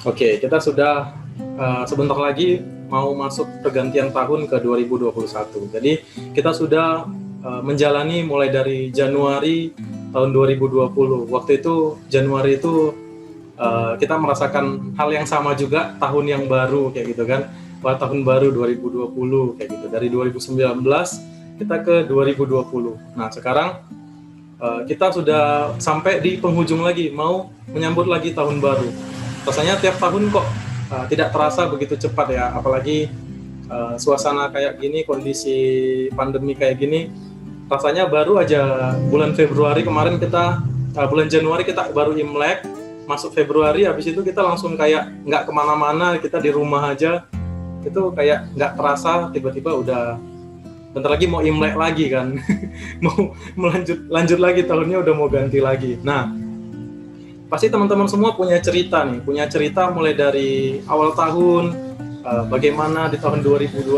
Oke, kita sudah sebentar lagi mau masuk pergantian tahun ke 2021. Jadi kita sudah menjalani mulai dari Januari tahun 2020. Waktu itu Januari itu kita merasakan hal yang sama juga, tahun yang baru kayak gitu kan. Wah, tahun baru 2020 kayak gitu. Dari 2019 kita ke 2020. Nah, sekarang kita sudah sampai di penghujung lagi, mau menyambut lagi tahun baru. Rasanya tiap tahun kok tidak terasa begitu cepat ya, apalagi suasana kayak gini, kondisi pandemi kayak gini, rasanya baru aja bulan Februari kemarin kita, bulan Januari kita baru Imlek, masuk Februari, habis itu kita langsung kayak nggak kemana-mana, kita di rumah aja, itu kayak nggak terasa, tiba-tiba udah bentar lagi mau Imlek lagi kan. mau lanjut lagi, tahunnya udah mau ganti lagi. Nah, pasti teman-teman semua punya cerita mulai dari awal tahun, bagaimana di tahun 2020,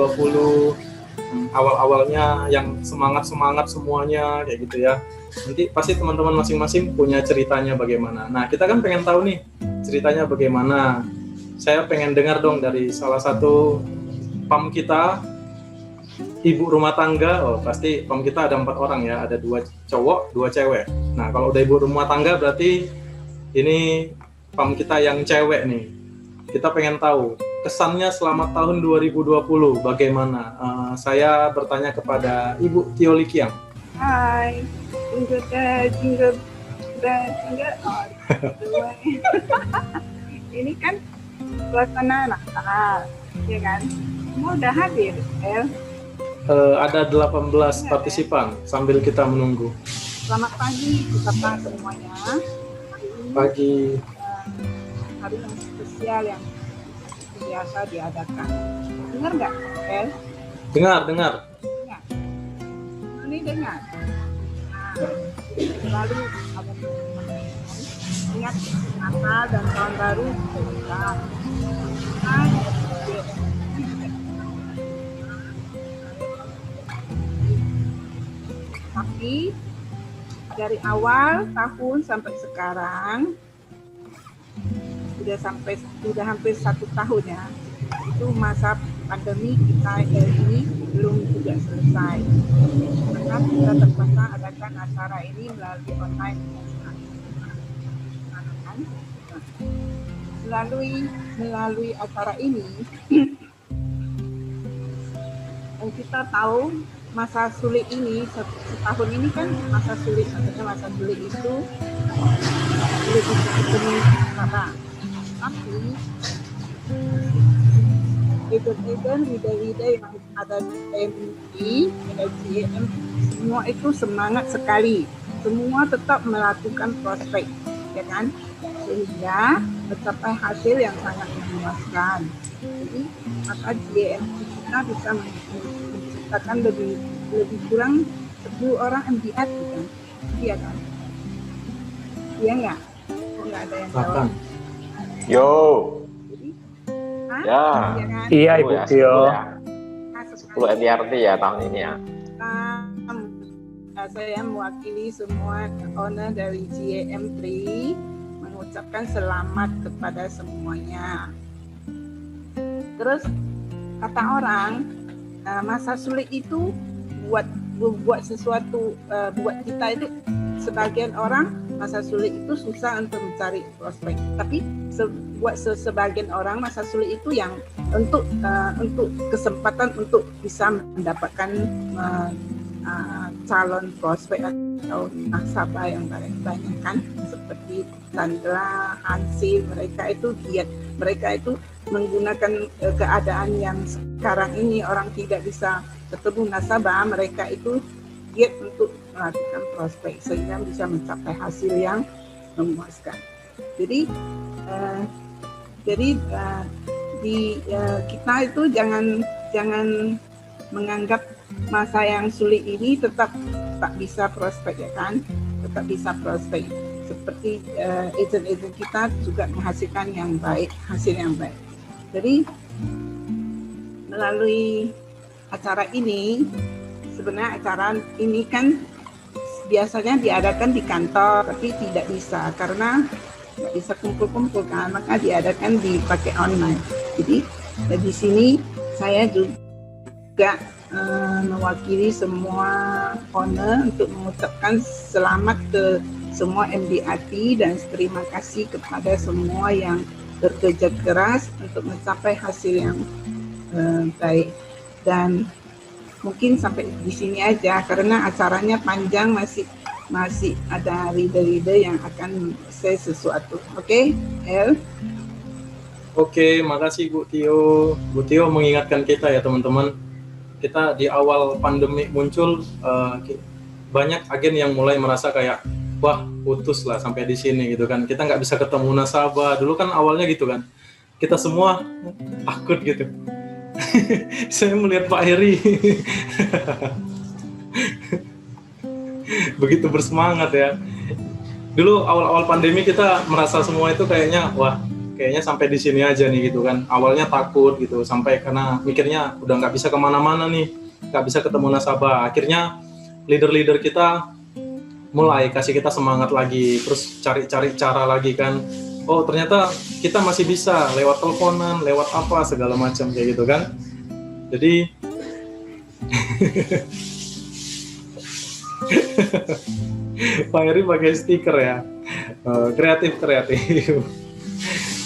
awal-awalnya yang semangat semuanya kayak gitu ya. Nanti pasti teman-teman masing-masing punya ceritanya bagaimana. Nah, kita kan pengen tahu nih ceritanya bagaimana. Saya pengen dengar dong dari salah satu PAM kita, ibu rumah tangga. Oh, pasti PAM kita ada 4 orang ya, ada 2 cowok, 2 cewek. Nah, kalau udah ibu rumah tangga berarti ini PAM kita yang cewek nih. Kita pengen tahu kesannya selama tahun 2020 bagaimana. Saya bertanya kepada Ibu Tio Likiang. Hai, jingle. Ini kan suasana Natal, ya kan? Semua udah hadir, El. Ada 18 partisipan sambil kita menunggu. Selamat pagi kita semuanya. Pagi. Hari yang spesial yang biasa diadakan. Dengar nggak, El? Dengar. Ini dengar. Nah, lalu ada ingat Natal dan Tahun Baru kita. Tapi dari awal tahun sampai sekarang sudah hampir 1 tahun ya, itu masa pandemi kita ini belum juga selesai. Maka kita terpaksa adakan acara ini melalui online. Melalui acara ini kita tahu masa sulit ini, setahun ini kan masa sulit, maksudnya masa sulit itu lebih ketemu sekarang. Tapi event ide-ide yang ada di MUI, GM, semua itu semangat sekali. Semua tetap melakukan prospek, ya kan? Sehingga mencapai hasil yang sangat memuaskan. Jadi maka GM kita bisa menciptakan lebih kurang 10 orang MDR gitu. Iya kan? Iya nggak? Nggak ada yang jawab. Yo. Jadi, ya. Kan? Iya Ibu Tio. 10 MDRT ya tahun ini ya. Saya mewakili semua owner dari GM3 mengucapkan selamat kepada semuanya. Terus kata orang, masa sulit itu buat sesuatu, buat kita itu, sebagian orang masa sulit itu susah untuk mencari prospek. Tapi buat sebagian orang masa sulit itu yang untuk kesempatan untuk bisa mendapatkan calon prospek atau nasabah yang banyak kan, seperti Sandra, Hansi, mereka itu giat, mereka itu menggunakan keadaan yang sekarang ini orang tidak bisa ketemu nasabah, mereka itu giat untuk melakukan prospek sehingga bisa mencapai hasil yang memuaskan. Jadi kita itu jangan menganggap masa yang sulit ini tetap tak bisa prospek, ya kan? Tetap bisa prospek. Seperti agent-agent kita juga menghasilkan hasil yang baik. Jadi melalui acara ini, sebenarnya acara ini kan biasanya diadakan di kantor, tapi tidak bisa karena nggak bisa kumpul-kumpul kan, maka diadakan dipakai online. Jadi di sini saya juga mewakili semua owner untuk mengucapkan selamat ke semua MDRT dan terima kasih kepada semua yang bekerja keras untuk mencapai hasil yang baik. Dan mungkin sampai di sini aja karena acaranya panjang, masih ada leader-leader yang akan say sesuatu. Oke, El? Oke, makasih Bu Tio. Bu Tio mengingatkan kita ya teman-teman. Kita di awal pandemi muncul, banyak agen yang mulai merasa kayak, wah putus lah sampai di sini gitu kan. Kita nggak bisa ketemu nasabah. Dulu kan awalnya gitu kan. Kita semua takut gitu. Saya melihat Pak Heri begitu bersemangat ya. Dulu awal-awal pandemi kita merasa semua itu kayaknya, wah kayaknya sampai di sini aja nih gitu kan. Awalnya takut gitu, sampai karena mikirnya udah nggak bisa kemana-mana nih, nggak bisa ketemu nasabah. Akhirnya leader-leader kita mulai kasih kita semangat lagi, terus cari-cari cara lagi kan. Oh ternyata kita masih bisa lewat teleponan, lewat apa segala macam kayak gitu kan. Jadi Pak Heri pakai stiker ya, kreatif.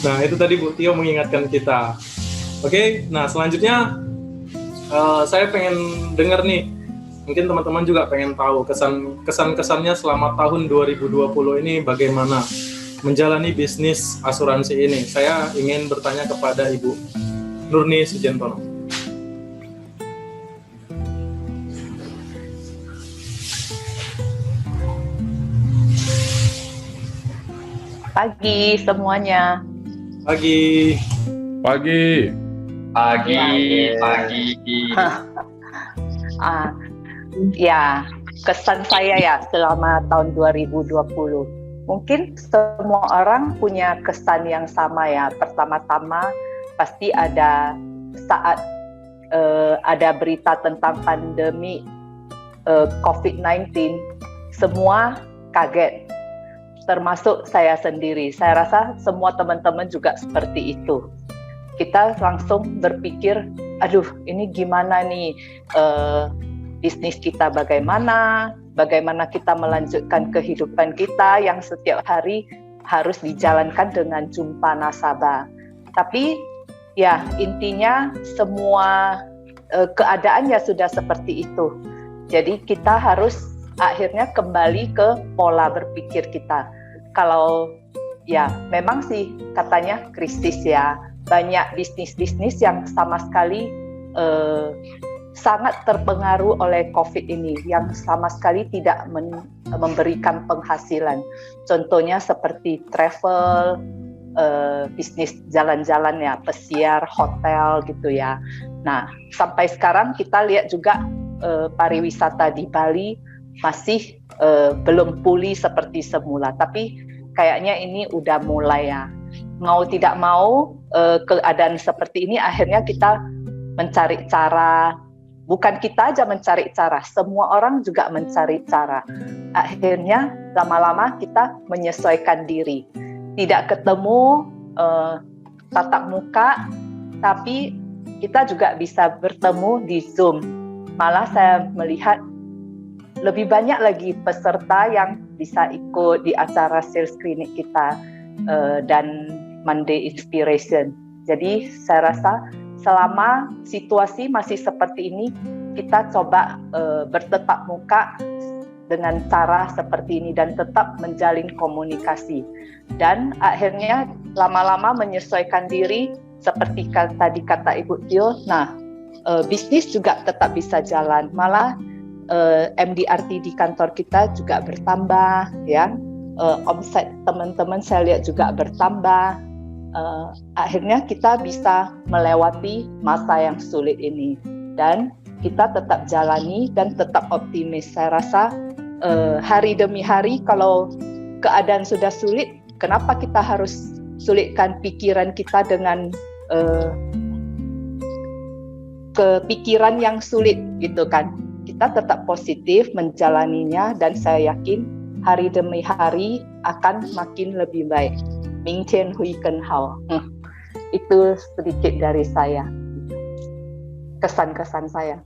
Nah itu tadi Bu Tio mengingatkan kita. Oke, nah selanjutnya saya pengen dengar nih, mungkin teman-teman juga pengen tahu kesan-kesannya selama tahun 2020 ini bagaimana menjalani bisnis asuransi ini. Saya ingin bertanya kepada Ibu Nurni Sujentono. Pagi semuanya. Pagi. Ya, kesan saya ya selama tahun 2020. Mungkin semua orang punya kesan yang sama ya. Pertama-tama pasti ada saat ada berita tentang pandemi COVID-19, semua kaget. Termasuk saya sendiri. Saya rasa semua teman-teman juga seperti itu. Kita langsung berpikir, aduh ini gimana nih bisnis kita, bagaimana kita melanjutkan kehidupan kita yang setiap hari harus dijalankan dengan jumpa nasabah. Tapi ya intinya semua keadaan ya sudah seperti itu. Jadi kita harus akhirnya kembali ke pola berpikir kita. Kalau ya memang sih katanya krisis ya, banyak bisnis-bisnis yang sama sekali sangat terpengaruh oleh COVID ini, yang sama sekali tidak memberikan penghasilan. Contohnya seperti travel, bisnis jalan-jalan ya, pesiar, hotel gitu ya. Nah sampai sekarang kita lihat juga pariwisata di Bali masih belum pulih seperti semula, tapi kayaknya ini udah mulai ya. Mau tidak mau keadaan seperti ini akhirnya kita mencari cara, bukan kita aja mencari cara, semua orang juga mencari cara. Akhirnya lama-lama kita menyesuaikan diri, tidak ketemu tatap muka, tapi kita juga bisa bertemu di Zoom. Malah saya melihat lebih banyak lagi peserta yang bisa ikut di acara sales klinik kita dan Monday Inspiration. Jadi saya rasa selama situasi masih seperti ini, kita coba bertatap muka dengan cara seperti ini dan tetap menjalin komunikasi. Dan akhirnya lama-lama menyesuaikan diri seperti tadi kata Ibu Tio. Nah, bisnis juga tetap bisa jalan. Malah MDRT di kantor kita juga bertambah, ya. Omset teman-teman saya lihat juga bertambah. Akhirnya kita bisa melewati masa yang sulit ini dan kita tetap jalani dan tetap optimis. Saya rasa hari demi hari kalau keadaan sudah sulit, kenapa kita harus sulitkan pikiran kita dengan kepikiran yang sulit gitu kan. Kita tetap positif menjalaninya dan saya yakin hari demi hari akan makin lebih baik. 明天会更好. Itu sedikit dari saya. Kesan-kesan saya.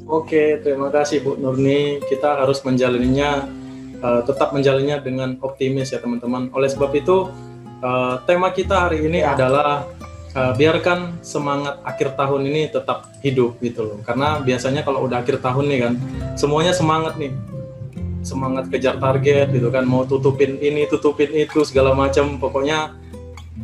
Oke, terima kasih Bu Nurni. Kita harus menjalaninya, tetap menjalannya dengan optimis ya teman-teman. Oleh sebab itu, tema kita hari ini adalah biarkan semangat akhir tahun ini tetap hidup gitu loh. Karena biasanya kalau udah akhir tahun nih kan, semuanya semangat nih. Semangat kejar target gitu kan, mau tutupin ini, tutupin itu, segala macam, pokoknya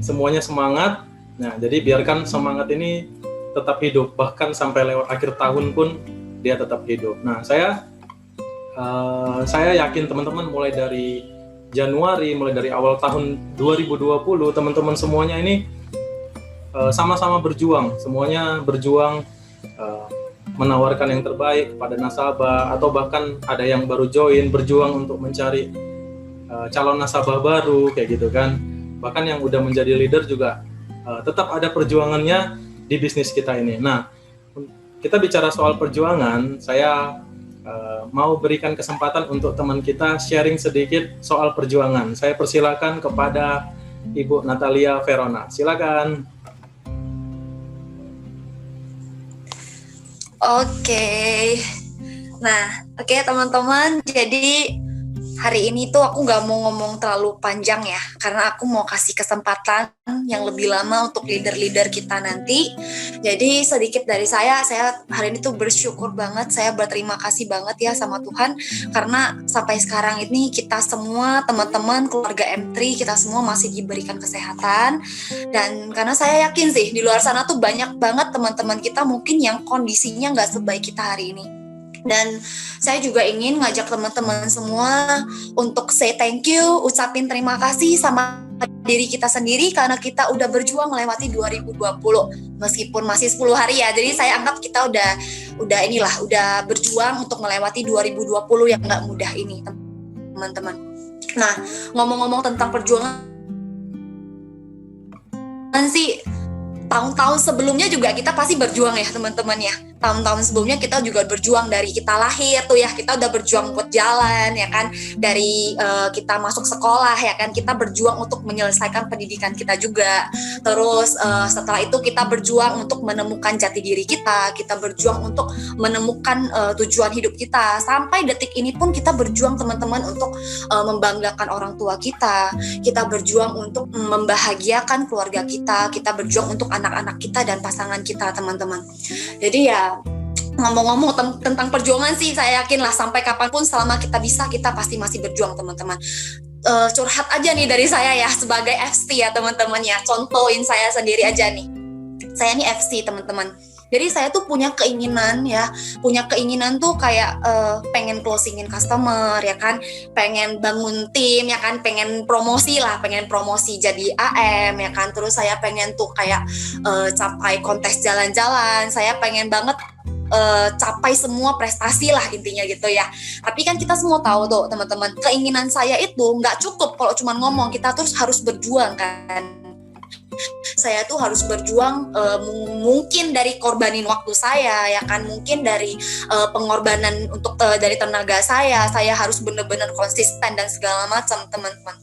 semuanya semangat. Nah, jadi biarkan semangat ini tetap hidup, bahkan sampai lewat akhir tahun pun dia tetap hidup. Nah, saya yakin teman-teman mulai dari Januari, mulai dari awal tahun 2020, teman-teman semuanya ini sama-sama berjuang, semuanya berjuang menawarkan yang terbaik kepada nasabah, atau bahkan ada yang baru join, berjuang untuk mencari calon nasabah baru kayak gitu kan. Bahkan yang udah menjadi leader juga tetap ada perjuangannya di bisnis kita ini. Nah, kita bicara soal perjuangan, saya mau berikan kesempatan untuk teman kita sharing sedikit soal perjuangan. Saya persilakan kepada Ibu Natalia Verona. Silakan. Oke teman-teman, jadi hari ini tuh aku nggak mau ngomong terlalu panjang ya, karena aku mau kasih kesempatan yang lebih lama untuk leader-leader kita nanti. Jadi sedikit dari saya hari ini tuh bersyukur banget, saya berterima kasih banget ya sama Tuhan, karena sampai sekarang ini kita semua, teman-teman, keluarga M3, kita semua masih diberikan kesehatan. Dan karena saya yakin sih, di luar sana tuh banyak banget teman-teman kita mungkin yang kondisinya nggak sebaik kita hari ini. Dan saya juga ingin ngajak teman-teman semua untuk say thank you, ucapin terima kasih sama diri kita sendiri karena kita udah berjuang melewati 2020 meskipun masih 10 hari ya. Jadi saya anggap kita udah berjuang untuk melewati 2020 yang nggak mudah ini, teman-teman. Nah, ngomong-ngomong tentang perjuangan sih, tahun-tahun sebelumnya juga kita pasti berjuang ya teman-teman ya. Tahun-tahun sebelumnya kita juga berjuang, dari kita lahir tuh ya, kita udah berjuang buat jalan ya kan, dari kita masuk sekolah ya kan, kita berjuang untuk menyelesaikan pendidikan kita juga. Terus setelah itu kita berjuang untuk menemukan jati diri kita berjuang untuk menemukan tujuan hidup kita. Sampai detik ini pun kita berjuang teman-teman untuk membanggakan orang tua kita berjuang untuk membahagiakan keluarga kita berjuang untuk anak-anak kita dan pasangan kita, teman-teman. Jadi ya, ngomong-ngomong tentang perjuangan sih, saya yakin lah sampai kapanpun selama kita bisa, kita pasti masih berjuang, teman-teman. Curhat aja nih dari saya ya, sebagai FC ya teman-teman ya, contohin saya sendiri aja nih. Saya nih FC teman-teman. Jadi saya tuh punya keinginan tuh kayak pengen closingin customer ya kan, pengen bangun tim ya kan, pengen promosi jadi AM ya kan. Terus saya pengen tuh kayak capai kontes jalan-jalan, saya pengen banget capai semua prestasi lah intinya gitu ya. Tapi kan kita semua tahu tuh teman-teman, keinginan saya itu nggak cukup kalau cuma ngomong, kita terus harus berjuang kan. Saya tuh harus berjuang, mungkin dari korbanin waktu saya ya kan, mungkin dari pengorbanan untuk dari tenaga saya harus benar-benar konsisten dan segala macam, teman-teman.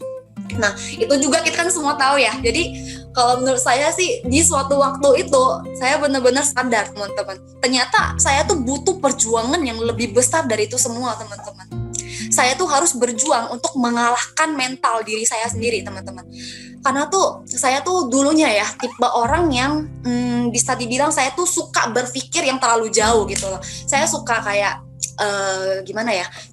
Nah, itu juga kita kan semua tahu ya. Jadi kalau menurut saya sih, di suatu waktu itu saya benar-benar sadar, teman-teman, ternyata saya tuh butuh perjuangan yang lebih besar dari itu semua, teman-teman. Saya tuh harus berjuang untuk mengalahkan mental diri saya sendiri, teman-teman. Karena tuh saya tuh dulunya ya tipe orang yang bisa dibilang saya tuh suka berpikir yang terlalu jauh gitu loh. Saya suka kayak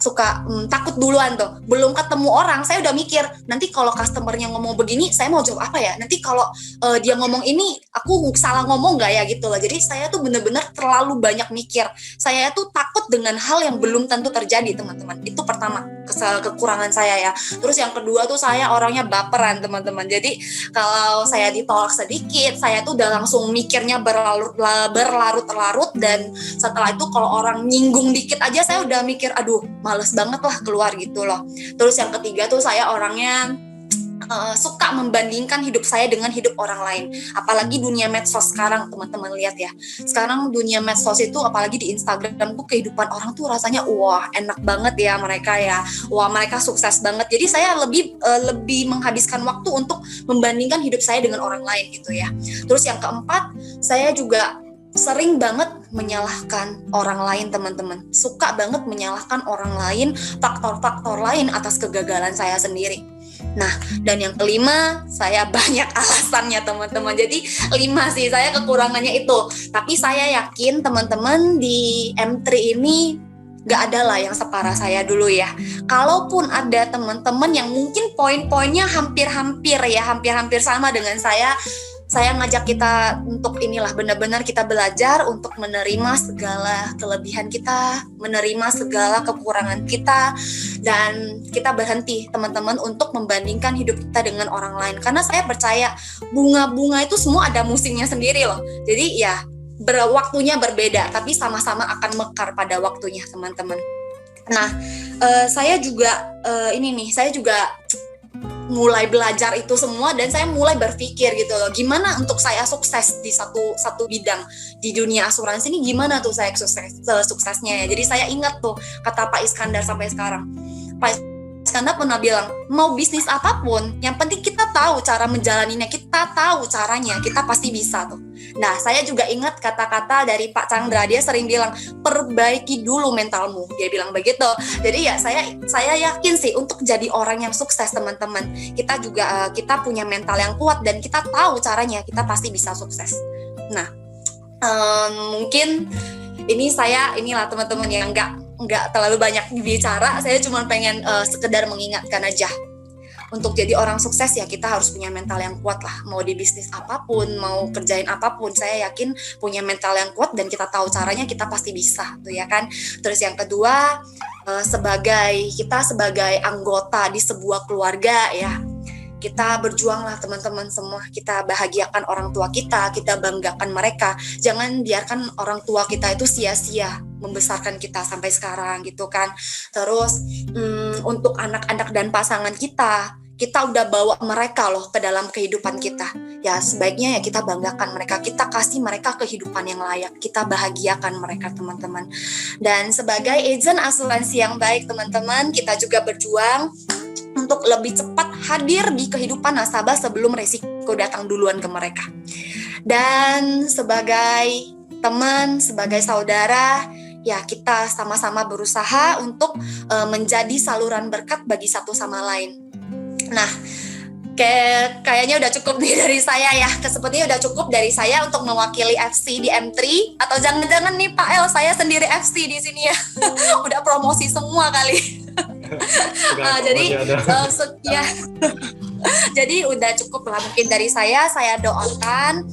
suka takut duluan tuh. Belum ketemu orang saya udah mikir, nanti kalau customernya ngomong begini saya mau jawab apa ya, nanti kalau dia ngomong ini aku salah ngomong gak ya gitu loh. Jadi saya tuh bener-bener terlalu banyak mikir. Saya tuh takut dengan hal yang belum tentu terjadi, teman-teman. Itu pertama kekurangan saya ya. Terus yang kedua tuh saya orangnya baperan, teman-teman. Jadi kalau saya ditolak sedikit, saya tuh udah langsung mikirnya berlarut-larut, dan setelah itu kalau orang nyinggung dikit aja saya udah mikir, aduh males banget lah keluar gitu loh. Terus yang ketiga tuh saya orangnya suka membandingkan hidup saya dengan hidup orang lain. Apalagi dunia medsos sekarang, teman-teman lihat ya. Sekarang dunia medsos itu, apalagi di Instagram tuh, kehidupan orang tuh rasanya wah enak banget ya mereka ya. Wah mereka sukses banget. Jadi saya lebih menghabiskan waktu untuk membandingkan hidup saya dengan orang lain gitu ya. Terus yang keempat, saya juga sering banget menyalahkan orang lain, teman-teman. Suka banget menyalahkan orang lain, faktor-faktor lain atas kegagalan saya sendiri. Nah, dan yang kelima, saya banyak alasannya, teman-teman. Jadi 5 sih saya kekurangannya itu. Tapi saya yakin teman-teman di M3 ini gak ada lah yang separah saya dulu ya. Kalaupun ada teman-teman yang mungkin poin-poinnya hampir-hampir sama dengan saya ngajak kita untuk inilah benar-benar kita belajar untuk menerima segala kelebihan kita, menerima segala kekurangan kita, dan kita berhenti teman-teman untuk membandingkan hidup kita dengan orang lain. Karena saya percaya bunga-bunga itu semua ada musimnya sendiri loh. Jadi ya waktunya berbeda, tapi sama-sama akan mekar pada waktunya teman-teman. Nah, saya juga saya juga mulai belajar itu semua, dan saya mulai berpikir gitu loh, gimana untuk saya sukses di satu bidang di dunia asuransi ini, gimana tuh saya suksesnya ya. Jadi saya ingat tuh kata Pak Iskandar sampai sekarang. Pak Iskandar pernah bilang, mau bisnis apapun, yang penting kita tahu cara menjalaninya, kita tahu caranya, kita pasti bisa tuh. Nah, saya juga ingat kata-kata dari Pak Chandra, dia sering bilang, perbaiki dulu mentalmu, dia bilang begitu. Jadi ya saya yakin sih untuk jadi orang yang sukses teman-teman, kita juga kita punya mental yang kuat dan kita tahu caranya, kita pasti bisa sukses. Nah, mungkin inilah teman-teman yang nggak terlalu banyak bicara, saya cuma pengen sekedar mengingatkan aja. Untuk jadi orang sukses ya kita harus punya mental yang kuat lah. Mau di bisnis apapun, mau kerjain apapun, saya yakin punya mental yang kuat dan kita tahu caranya, kita pasti bisa tuh ya kan. Terus yang kedua, kita sebagai anggota di sebuah keluarga ya, kita berjuanglah teman-teman semua, kita bahagiakan orang tua kita banggakan mereka. Jangan biarkan orang tua kita itu sia-sia membesarkan kita sampai sekarang gitu kan. Terus untuk anak-anak dan pasangan kita udah bawa mereka loh ke dalam kehidupan kita. Ya sebaiknya ya kita banggakan mereka, kita kasih mereka kehidupan yang layak, kita bahagiakan mereka teman-teman. Dan sebagai agen asuransi yang baik teman-teman, kita juga berjuang untuk lebih cepat hadir di kehidupan nasabah sebelum resiko datang duluan ke mereka. Dan sebagai teman, sebagai saudara, ya kita sama-sama berusaha untuk menjadi saluran berkat bagi satu sama lain. Nah, kayaknya udah cukup nih dari saya ya. Sepertinya udah cukup dari saya untuk mewakili FC di M3. Atau jangan-jangan nih Pak El, saya sendiri FC di sini ya. Udah promosi semua kali. Jadi udah cukup lah mungkin dari saya. Saya doakan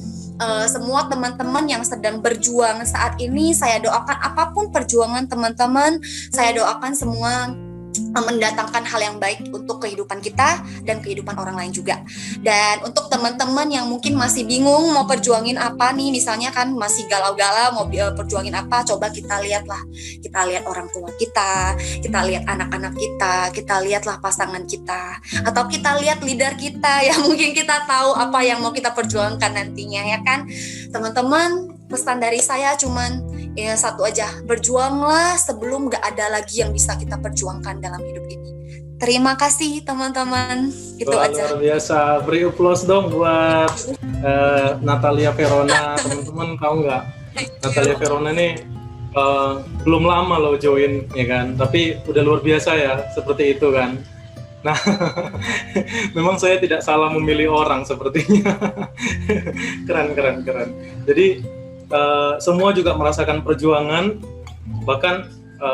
semua teman-teman yang sedang berjuang saat ini, saya doakan apapun perjuangan teman-teman, saya doakan semua mendatangkan hal yang baik untuk kehidupan kita dan kehidupan orang lain juga. Dan untuk teman-teman yang mungkin masih bingung mau perjuangin apa nih, misalnya kan masih galau-galau mau perjuangin apa, coba kita lihatlah, kita lihat orang tua kita lihat anak-anak kita lihatlah pasangan kita, atau kita lihat leader kita yang mungkin kita tahu apa yang mau kita perjuangkan nantinya ya kan. Teman-teman, pesan dari saya cuman ya satu aja, berjuanglah sebelum gak ada lagi yang bisa kita perjuangkan dalam hidup ini. Terima kasih teman-teman. Itu aja. Luar biasa, beri applause dong buat Natalia Verona. Teman-teman tahu nggak? Natalia Verona nih belum lama loh join ya kan, tapi udah luar biasa ya seperti itu kan. Nah, memang saya tidak salah memilih orang sepertinya. Keren. Jadi semua juga merasakan perjuangan, bahkan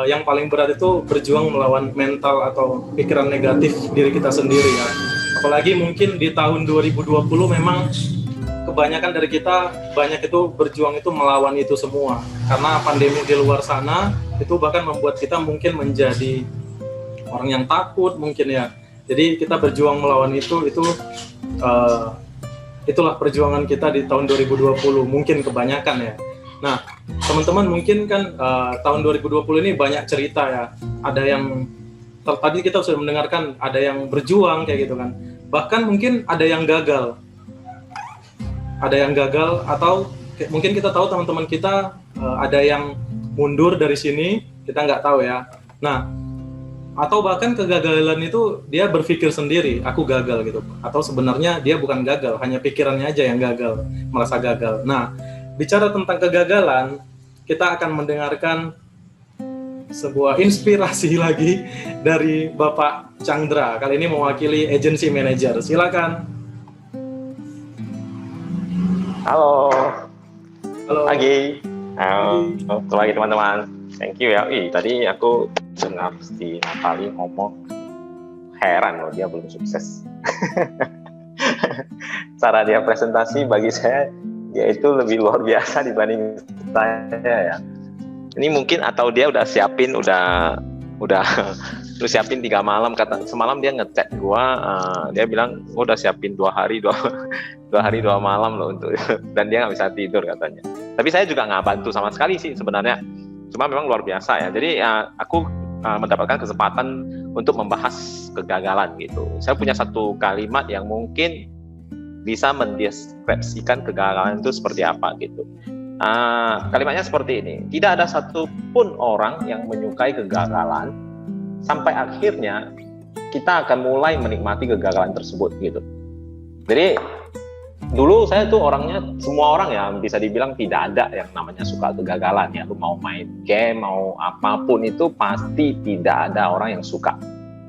yang paling berat itu berjuang melawan mental atau pikiran negatif diri kita sendiri ya. Apalagi mungkin di tahun 2020 memang kebanyakan dari kita banyak itu berjuang itu melawan itu semua, karena pandemi di luar sana itu bahkan membuat kita mungkin menjadi orang yang takut mungkin ya. Jadi kita berjuang melawan itu itulah perjuangan kita di tahun 2020 mungkin kebanyakan ya. Nah, teman-teman mungkin kan tahun 2020 ini banyak cerita ya. Ada yang tadi kita sudah mendengarkan, ada yang berjuang kayak gitu kan. bahkan mungkin ada yang gagal, atau mungkin kita tahu teman-teman kita ada yang mundur dari sini, kita nggak tahu ya. Nah, atau bahkan kegagalan itu dia berpikir sendiri, aku gagal gitu, atau sebenarnya dia bukan gagal, hanya pikirannya aja yang gagal, merasa gagal. Nah, bicara tentang kegagalan, kita akan mendengarkan sebuah inspirasi lagi dari Bapak Chandra, kali ini mewakili agency manager. Silakan. Halo. Halo. Pagi. Halo pagi teman-teman. Thank you ya. Tadi aku dengar si Natali ngomong, heran loh dia belum sukses. Cara dia presentasi bagi saya dia itu lebih luar biasa dibanding saya ya. Ini mungkin atau dia udah siapin udah lu siapin 3 malam, kata semalam dia ngechat gua, dia bilang gua udah siapin 2 hari 2 malam loh untuk dan dia nggak bisa tidur katanya. Tapi saya juga nggak bantu sama sekali sih sebenarnya, cuma memang luar biasa ya. Jadi aku mendapatkan kesempatan untuk membahas kegagalan gitu. Saya punya satu kalimat yang mungkin bisa mendeskripsikan kegagalan itu seperti apa gitu. Kalimatnya seperti ini: tidak ada satupun orang yang menyukai kegagalan sampai akhirnya kita akan mulai menikmati kegagalan tersebut gitu. Jadi dulu saya tuh orangnya, semua orang ya bisa dibilang tidak ada yang namanya suka kegagalan ya. Lu mau main game, mau apapun itu pasti tidak ada orang yang suka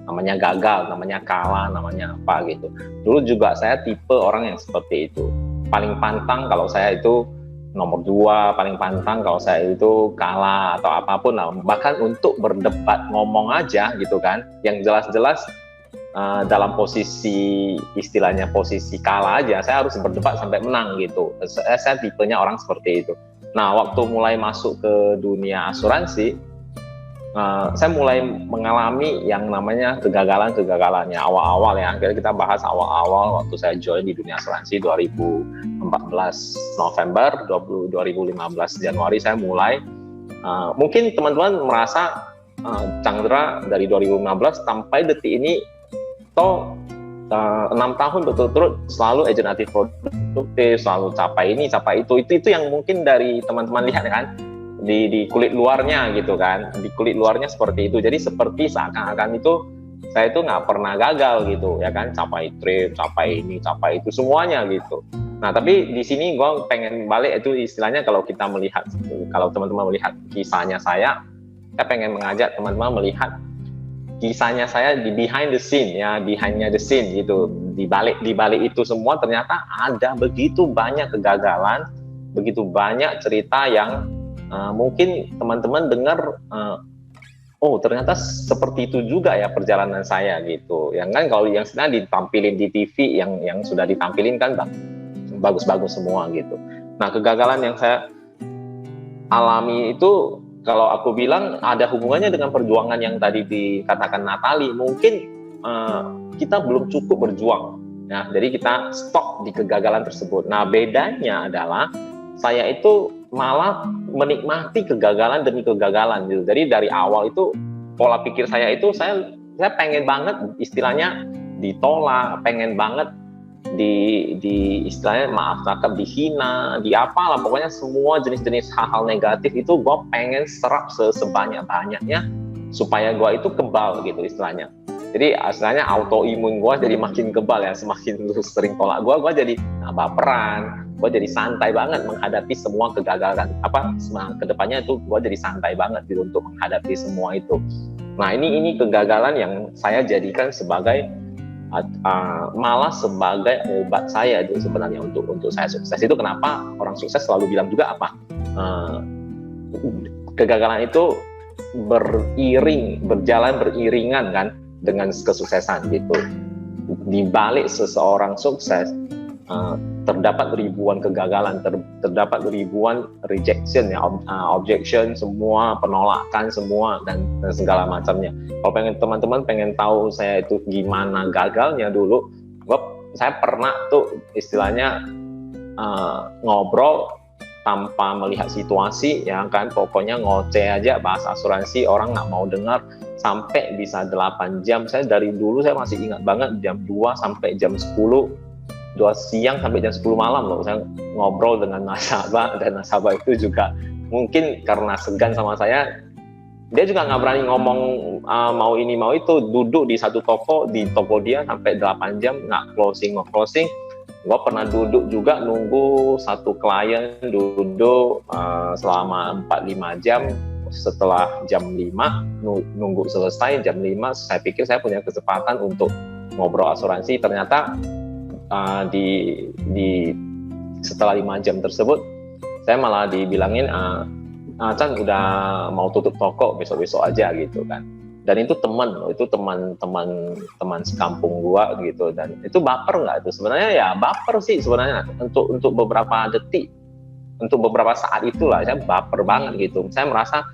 namanya gagal, namanya kalah, namanya apa gitu. Dulu juga saya tipe orang yang seperti itu. Paling pantang kalau saya itu nomor 2, paling pantang kalau saya itu kalah atau apapun lah. Bahkan untuk berdebat ngomong aja gitu kan, yang jelas-jelas dalam posisi istilahnya posisi kalah aja, saya harus berdebat sampai menang gitu. Saya tipenya orang seperti itu. Nah, waktu mulai masuk ke dunia asuransi, saya mulai mengalami yang namanya kegagalan-kegagalannya awal-awal ya. Kita bahas awal-awal waktu saya join di dunia asuransi 2014 November, 2015 Januari saya mulai. Mungkin teman-teman merasa Chandra dari 2015 sampai detik ini 6 tahun berturut-turut selalu agentif produktif, selalu capai ini, capai itu yang mungkin dari teman-teman lihat kan di kulit luarnya gitu kan, di kulit luarnya seperti itu. Jadi seperti seakan-akan itu saya itu nggak pernah gagal gitu ya kan, capai trip, capai ini, capai itu semuanya gitu. Nah tapi di sini gue pengen balik, itu istilahnya kalau kita melihat, kalau teman-teman melihat kisahnya saya pengen mengajak teman-teman melihat kisahnya saya di behind the scene ya, behindnya the scene gitu. Di balik itu semua ternyata ada begitu banyak kegagalan, begitu banyak cerita yang mungkin teman-teman dengar, oh ternyata seperti itu juga ya perjalanan saya gitu. Yang kan kalau yang sedang ditampilin di TV, yang sudah ditampilin kan bagus-bagus semua gitu. Nah kegagalan yang saya alami itu, kalau aku bilang ada hubungannya dengan perjuangan yang tadi dikatakan Natali. Mungkin kita belum cukup berjuang, ya. Jadi kita stop di kegagalan tersebut. Nah bedanya adalah saya itu malah menikmati kegagalan demi kegagalan gitu. Jadi dari awal itu pola pikir saya itu saya pengen banget istilahnya ditolak, pengen banget di istilahnya maaf cakap dihina, di apalah pokoknya semua jenis-jenis hal-hal negatif itu gue pengen serap sebanyak-banyaknya supaya gue itu kebal gitu istilahnya. Jadi istilahnya autoimun gue jadi makin kebal ya, semakin lu sering tolak gue jadi baperan, gue jadi santai banget menghadapi semua kegagalan. Kedepannya itu gue jadi santai banget gitu untuk menghadapi semua itu. Nah ini kegagalan yang saya jadikan sebagai malah sebagai obat saya itu sebenarnya untuk saya sukses. Itu kenapa orang sukses selalu bilang juga apa, kegagalan itu berjalan beriringan kan dengan kesuksesan gitu. Di balik seseorang sukses terdapat ribuan kegagalan, terdapat ribuan rejection ya, objection semua, penolakan semua dan segala macamnya. Kalau teman-teman pengen tahu saya itu gimana gagalnya dulu, saya pernah tuh istilahnya ngobrol tanpa melihat situasi, ya kan, pokoknya ngoceh aja bahas asuransi, orang nggak mau dengar, sampai bisa 8 jam. Saya dari dulu saya masih ingat banget jam 2 sampai jam 10, 2 siang sampai jam 10 malam loh saya ngobrol dengan nasabah, dan nasabah itu juga mungkin karena segan sama saya, dia juga nggak berani ngomong mau ini mau itu, duduk di satu toko, di toko dia sampai 8 jam nggak closing. Gue pernah duduk juga nunggu satu klien duduk selama 4-5 jam, setelah jam 5 nunggu selesai jam 5, saya pikir saya punya kesempatan untuk ngobrol asuransi, ternyata di setelah 5 jam tersebut saya malah dibilangin Chan udah mau tutup toko, besok-besok aja gitu kan. Dan itu teman sekampung gua gitu, dan itu baper nggak tuh? Sebenarnya ya baper sih sebenarnya, untuk beberapa detik, untuk beberapa saat itulah saya baper banget gitu. Saya merasa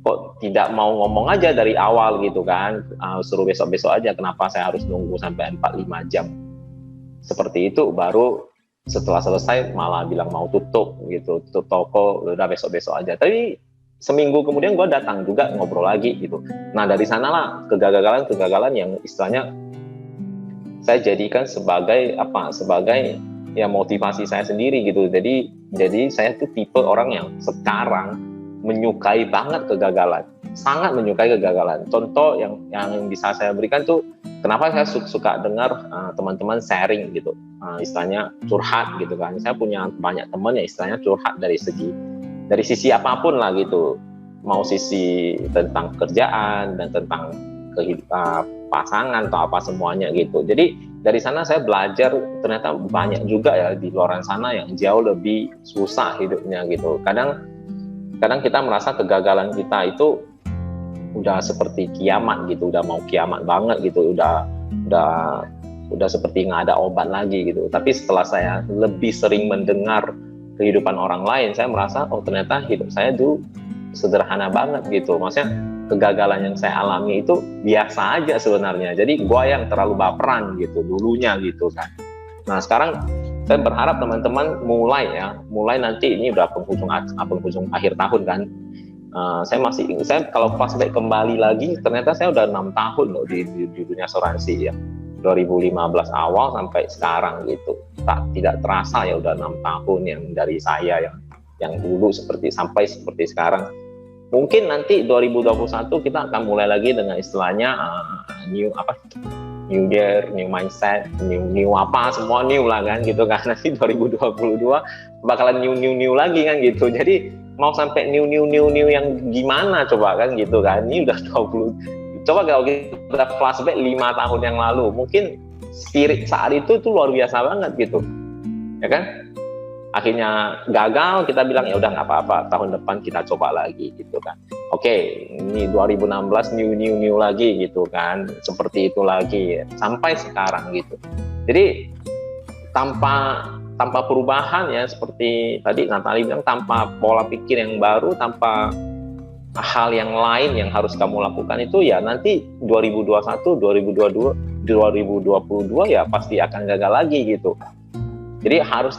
kok tidak mau ngomong aja dari awal gitu kan, suruh besok-besok aja, kenapa saya harus nunggu sampai 4-5 jam seperti itu, baru setelah selesai malah bilang mau tutup gitu, tutup toko, udah besok-besok aja. Tapi seminggu kemudian gue datang juga ngobrol lagi gitu. Nah dari sanalah kegagalan yang istilahnya saya jadikan sebagai ya motivasi saya sendiri gitu. Jadi saya tuh tipe orang yang sekarang menyukai banget kegagalan, sangat menyukai kegagalan. Contoh yang bisa saya berikan tuh, kenapa saya suka dengar teman-teman sharing gitu, istilahnya curhat gitu kan. Saya punya banyak teman ya istilahnya curhat dari sisi apapun lah gitu, mau sisi tentang kerjaan dan tentang kehidupan pasangan atau apa semuanya gitu. Jadi dari sana saya belajar ternyata banyak juga ya di luar sana yang jauh lebih susah hidupnya gitu. Kadang kita merasa kegagalan kita itu udah seperti kiamat gitu, udah mau kiamat banget gitu, udah seperti nggak ada obat lagi gitu. Tapi setelah saya lebih sering mendengar kehidupan orang lain, saya merasa oh ternyata hidup saya tuh sederhana banget gitu. Maksudnya kegagalan yang saya alami itu biasa aja sebenarnya. Jadi gue yang terlalu baperan gitu dulunya gitu kan. Nah sekarang saya berharap teman-teman mulai nanti, ini udah penghujung akhir tahun kan. Saya kalau flashback kembali lagi, ternyata saya udah 6 tahun loh di dunia asuransi ya. 2015 awal sampai sekarang gitu, tidak terasa ya udah 6 tahun yang dari saya yang dulu sampai seperti sekarang. Mungkin nanti 2021 kita akan mulai lagi dengan istilahnya new year, new mindset, new apa, semua new lah kan gitu kan. Nanti 2022 bakalan new lagi kan gitu. Jadi mau sampai new yang gimana coba kan gitu kan. Ini udah 20. Coba kalau kita flashback 5 tahun yang lalu, mungkin spirit saat itu tuh luar biasa banget gitu, ya kan? Akhirnya gagal, kita bilang ya udah nggak apa-apa, tahun depan kita coba lagi gitu kan. Oke, ini 2016 new lagi gitu kan, seperti itu lagi sampai sekarang gitu. Jadi tanpa perubahan ya, seperti tadi Natali bilang, tanpa pola pikir yang baru, tanpa hal yang lain yang harus kamu lakukan itu ya nanti 2021, 2022 ya pasti akan gagal lagi gitu. Jadi harus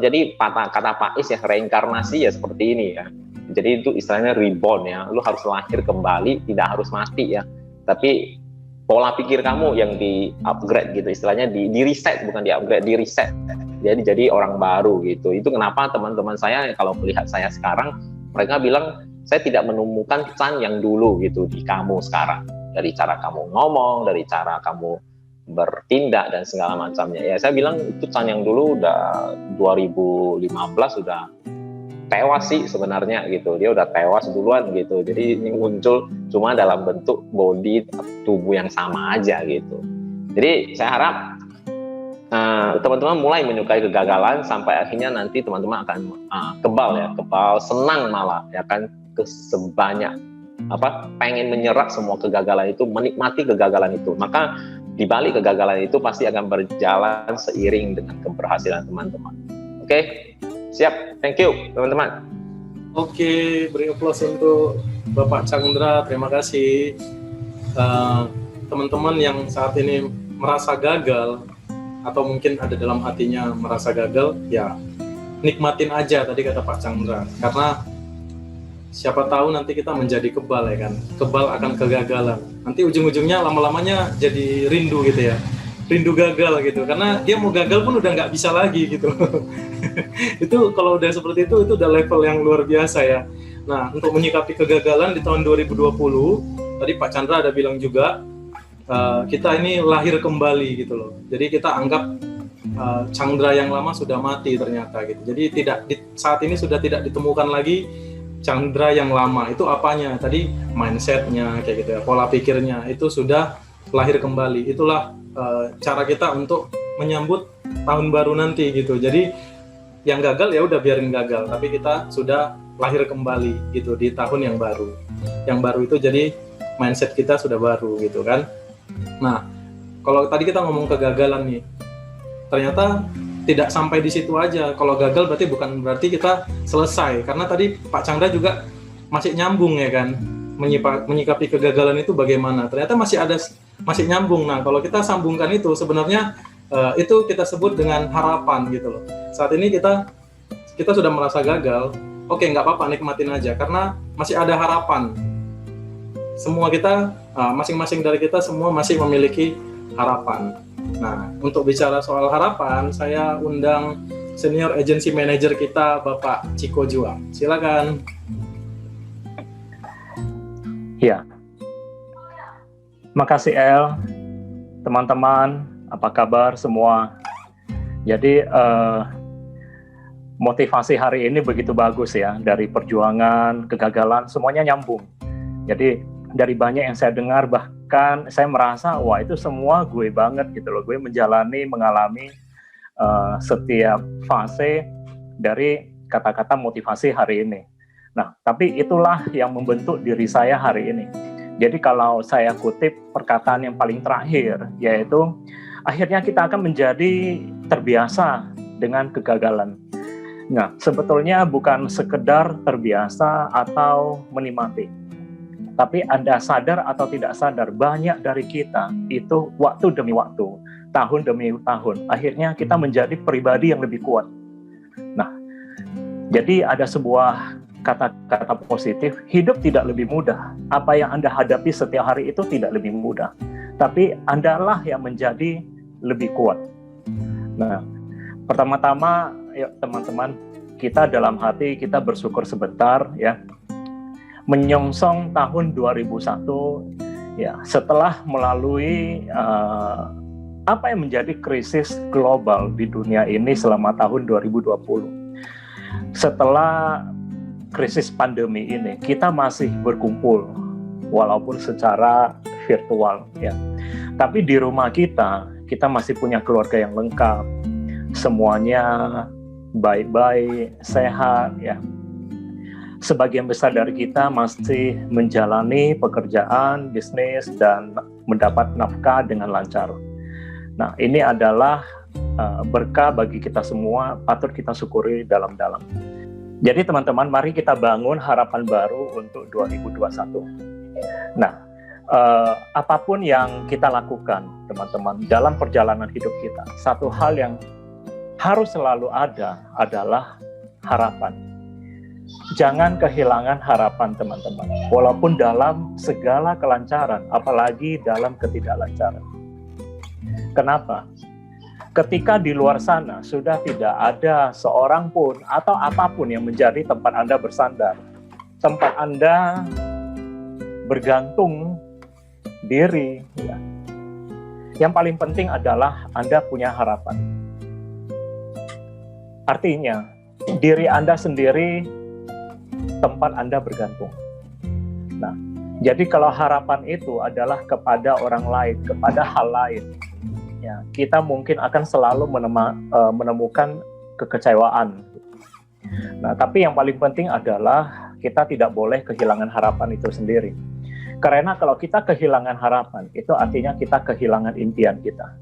jadi kata Pak Is ya, reinkarnasi ya seperti ini ya. Jadi itu istilahnya reborn ya, lu harus lahir kembali, tidak harus mati ya. Tapi pola pikir kamu yang di upgrade gitu, istilahnya di reset, bukan di upgrade, di reset. Jadi orang baru gitu. Itu kenapa teman-teman saya kalau melihat saya sekarang, mereka bilang saya tidak menemukan Chan yang dulu gitu di kamu sekarang. Dari cara kamu ngomong, dari cara kamu bertindak dan segala macamnya. Ya saya bilang itu Chan yang dulu udah 2015 udah tewas sih sebenarnya gitu. Dia udah tewas duluan gitu. Jadi ini muncul cuma dalam bentuk body tubuh yang sama aja gitu. Jadi saya harap teman-teman mulai menyukai kegagalan sampai akhirnya nanti teman-teman akan kebal, senang malah ya kan, sebanyak pengen menyerap semua kegagalan itu, menikmati kegagalan itu. Maka di balik kegagalan itu pasti akan berjalan seiring dengan keberhasilan teman-teman. Oke, siap, thank you teman-teman. Oke, beri aplaus untuk Bapak Chandra, terima kasih. Teman-teman yang saat ini merasa gagal atau mungkin ada dalam hatinya merasa gagal, ya nikmatin aja tadi kata Pak Chandra, karena siapa tahu nanti kita menjadi kebal ya kan, kebal akan kegagalan, nanti ujung-ujungnya lama-lamanya jadi rindu gitu ya, rindu gagal gitu, karena dia mau gagal pun udah nggak bisa lagi gitu. Itu kalau udah seperti itu udah level yang luar biasa ya. Nah, untuk menyikapi kegagalan di tahun 2020 tadi Pak Chandra ada bilang juga, kita ini lahir kembali gitu loh, jadi kita anggap Chandra yang lama sudah mati ternyata gitu. Jadi saat ini sudah tidak ditemukan lagi Chandra yang lama. Itu apanya? Tadi mindsetnya kayak gitu ya, pola pikirnya itu sudah lahir kembali. Itulah cara kita untuk menyambut tahun baru nanti gitu. Jadi yang gagal ya udah biarin gagal, tapi kita sudah lahir kembali gitu di tahun yang baru. Yang baru itu jadi mindset kita sudah baru gitu kan. Nah, kalau tadi kita ngomong kegagalan nih, ternyata tidak sampai di situ aja. Kalau gagal bukan berarti kita selesai, karena tadi Pak Chandra juga masih nyambung ya kan, menyikapi kegagalan itu bagaimana. Ternyata masih nyambung. Nah, kalau kita sambungkan itu sebenarnya itu kita sebut dengan harapan gitu loh. Saat ini kita sudah merasa gagal, oke, nggak apa-apa, nikmatin aja karena masih ada harapan. Semua kita, masing-masing dari kita semua masih memiliki harapan. Nah, untuk bicara soal harapan, saya undang senior agency manager kita, Bapak Ciko Juang. Silakan. Ya, makasih El, teman-teman, apa kabar semua? Jadi motivasi hari ini begitu bagus ya, dari perjuangan, kegagalan, semuanya nyambung. Jadi dari banyak yang saya dengar, bahkan saya merasa wah itu semua gue banget gitu loh. Gue mengalami setiap fase dari kata-kata motivasi hari ini. Nah, tapi itulah yang membentuk diri saya hari ini. Jadi kalau saya kutip perkataan yang paling terakhir, yaitu akhirnya kita akan menjadi terbiasa dengan kegagalan. Nah, sebetulnya bukan sekedar terbiasa atau menikmati, tapi Anda sadar atau tidak sadar, banyak dari kita itu waktu demi waktu, tahun demi tahun, akhirnya kita menjadi pribadi yang lebih kuat. Nah, jadi ada sebuah kata-kata positif, hidup tidak lebih mudah. Apa yang Anda hadapi setiap hari itu tidak lebih mudah, tapi Andalah yang menjadi lebih kuat. Nah, pertama-tama, yuk teman-teman, kita dalam hati kita bersyukur sebentar ya, menyongsong tahun 2001 ya, setelah melalui apa yang menjadi krisis global di dunia ini selama tahun 2020. Setelah krisis pandemi ini, kita masih berkumpul walaupun secara virtual ya. Tapi di rumah kita masih punya keluarga yang lengkap. Semuanya baik-baik, sehat ya. Sebagian besar dari kita masih menjalani pekerjaan, bisnis, dan mendapat nafkah dengan lancar. Nah, ini adalah berkah bagi kita semua, patut kita syukuri dalam-dalam. Jadi teman-teman, mari kita bangun harapan baru untuk 2021. Nah, apapun yang kita lakukan, teman-teman, dalam perjalanan hidup kita, satu hal yang harus selalu ada adalah harapan. Jangan kehilangan harapan teman-teman, walaupun dalam segala kelancaran, apalagi dalam ketidaklancaran. Kenapa? Ketika di luar sana sudah tidak ada seorang pun atau apapun yang menjadi tempat Anda bersandar, tempat Anda bergantung diri, ya. Yang paling penting adalah Anda punya harapan. Artinya, diri Anda sendiri tempat Anda bergantung. Nah, jadi kalau harapan itu adalah kepada orang lain, kepada hal lain, ya, kita mungkin akan selalu menemukan kekecewaan. Nah, tapi yang paling penting adalah kita tidak boleh kehilangan harapan itu sendiri. Karena kalau kita kehilangan harapan, itu artinya kita kehilangan impian kita.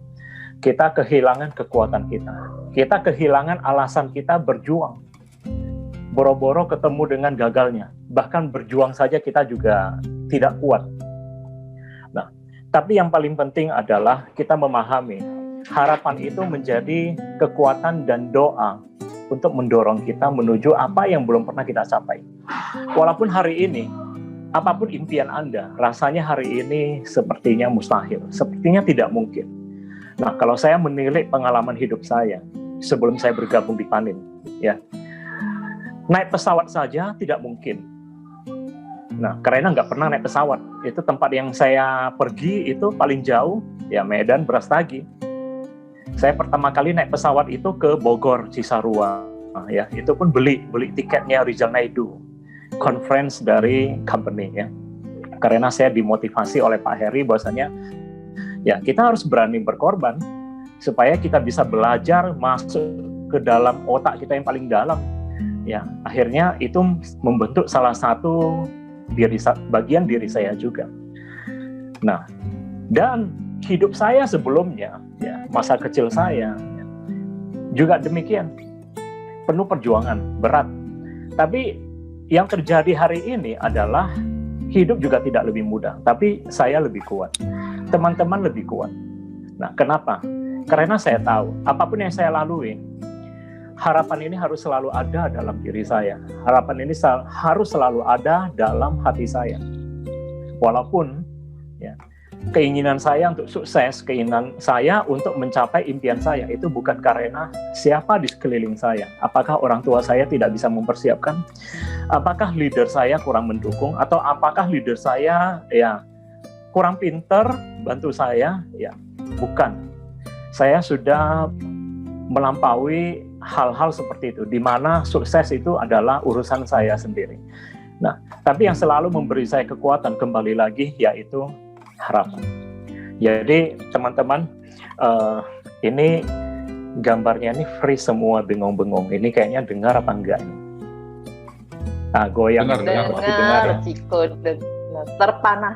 Kita kehilangan kekuatan kita. Kita kehilangan alasan kita berjuang. Boro-boro ketemu dengan gagalnya. Bahkan berjuang saja kita juga tidak kuat. Nah, tapi yang paling penting adalah kita memahami harapan itu menjadi kekuatan dan doa untuk mendorong kita menuju apa yang belum pernah kita capai. Walaupun hari ini, apapun impian Anda, rasanya hari ini sepertinya mustahil, sepertinya tidak mungkin. Nah, kalau saya menilik pengalaman hidup saya sebelum saya bergabung di Panin, ya, naik pesawat saja tidak mungkin. Nah, karena nggak pernah naik pesawat. Itu tempat yang saya pergi itu paling jauh, ya Medan, Brastagi. Saya pertama kali naik pesawat itu ke Bogor, Cisarua. Ya, itu pun beli tiketnya Rizal Naidu, conference dari company, ya. Karena saya dimotivasi oleh Pak Heri bahwasanya, ya kita harus berani berkorban supaya kita bisa belajar masuk ke dalam otak kita yang paling dalam. Ya, akhirnya itu membentuk salah satu bagian diri saya juga. Nah, dan hidup saya sebelumnya, ya, masa kecil saya, ya, juga demikian, penuh perjuangan, berat. Tapi yang terjadi hari ini adalah hidup juga tidak lebih mudah, tapi saya lebih kuat, teman-teman lebih kuat. Nah, kenapa? Karena saya tahu, apapun yang saya lalui, harapan ini harus selalu ada dalam diri saya. Harapan ini harus selalu ada dalam hati saya. Walaupun ya, keinginan saya untuk sukses, keinginan saya untuk mencapai impian saya itu bukan karena siapa di sekeliling saya. Apakah orang tua saya tidak bisa mempersiapkan? Apakah leader saya kurang mendukung? Atau apakah leader saya ya kurang pinter bantu saya? Ya, bukan. Saya sudah melampaui hal-hal seperti itu, di mana sukses itu adalah urusan saya sendiri. Nah, tapi yang selalu memberi saya kekuatan kembali lagi yaitu harapan. Jadi teman-teman, ini gambarnya ini free semua bengong-bengong. Ini kayaknya dengar apa enggak ini? Nah, goyang. Dengar, Ciko, terpanah.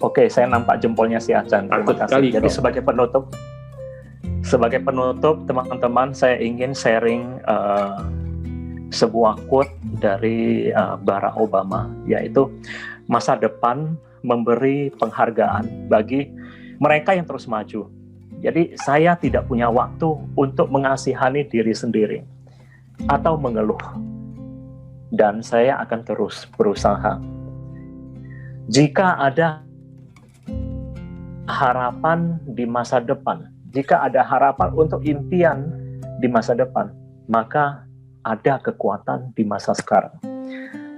Oke, saya nampak jempolnya si Acan. Jadi sebagai penutup, teman-teman, saya ingin sharing sebuah quote dari Barack Obama, yaitu masa depan memberi penghargaan bagi mereka yang terus maju. Jadi saya tidak punya waktu untuk mengasihani diri sendiri atau mengeluh, dan saya akan terus berusaha. Jika ada harapan di masa depan, jika ada harapan untuk impian di masa depan, maka ada kekuatan di masa sekarang.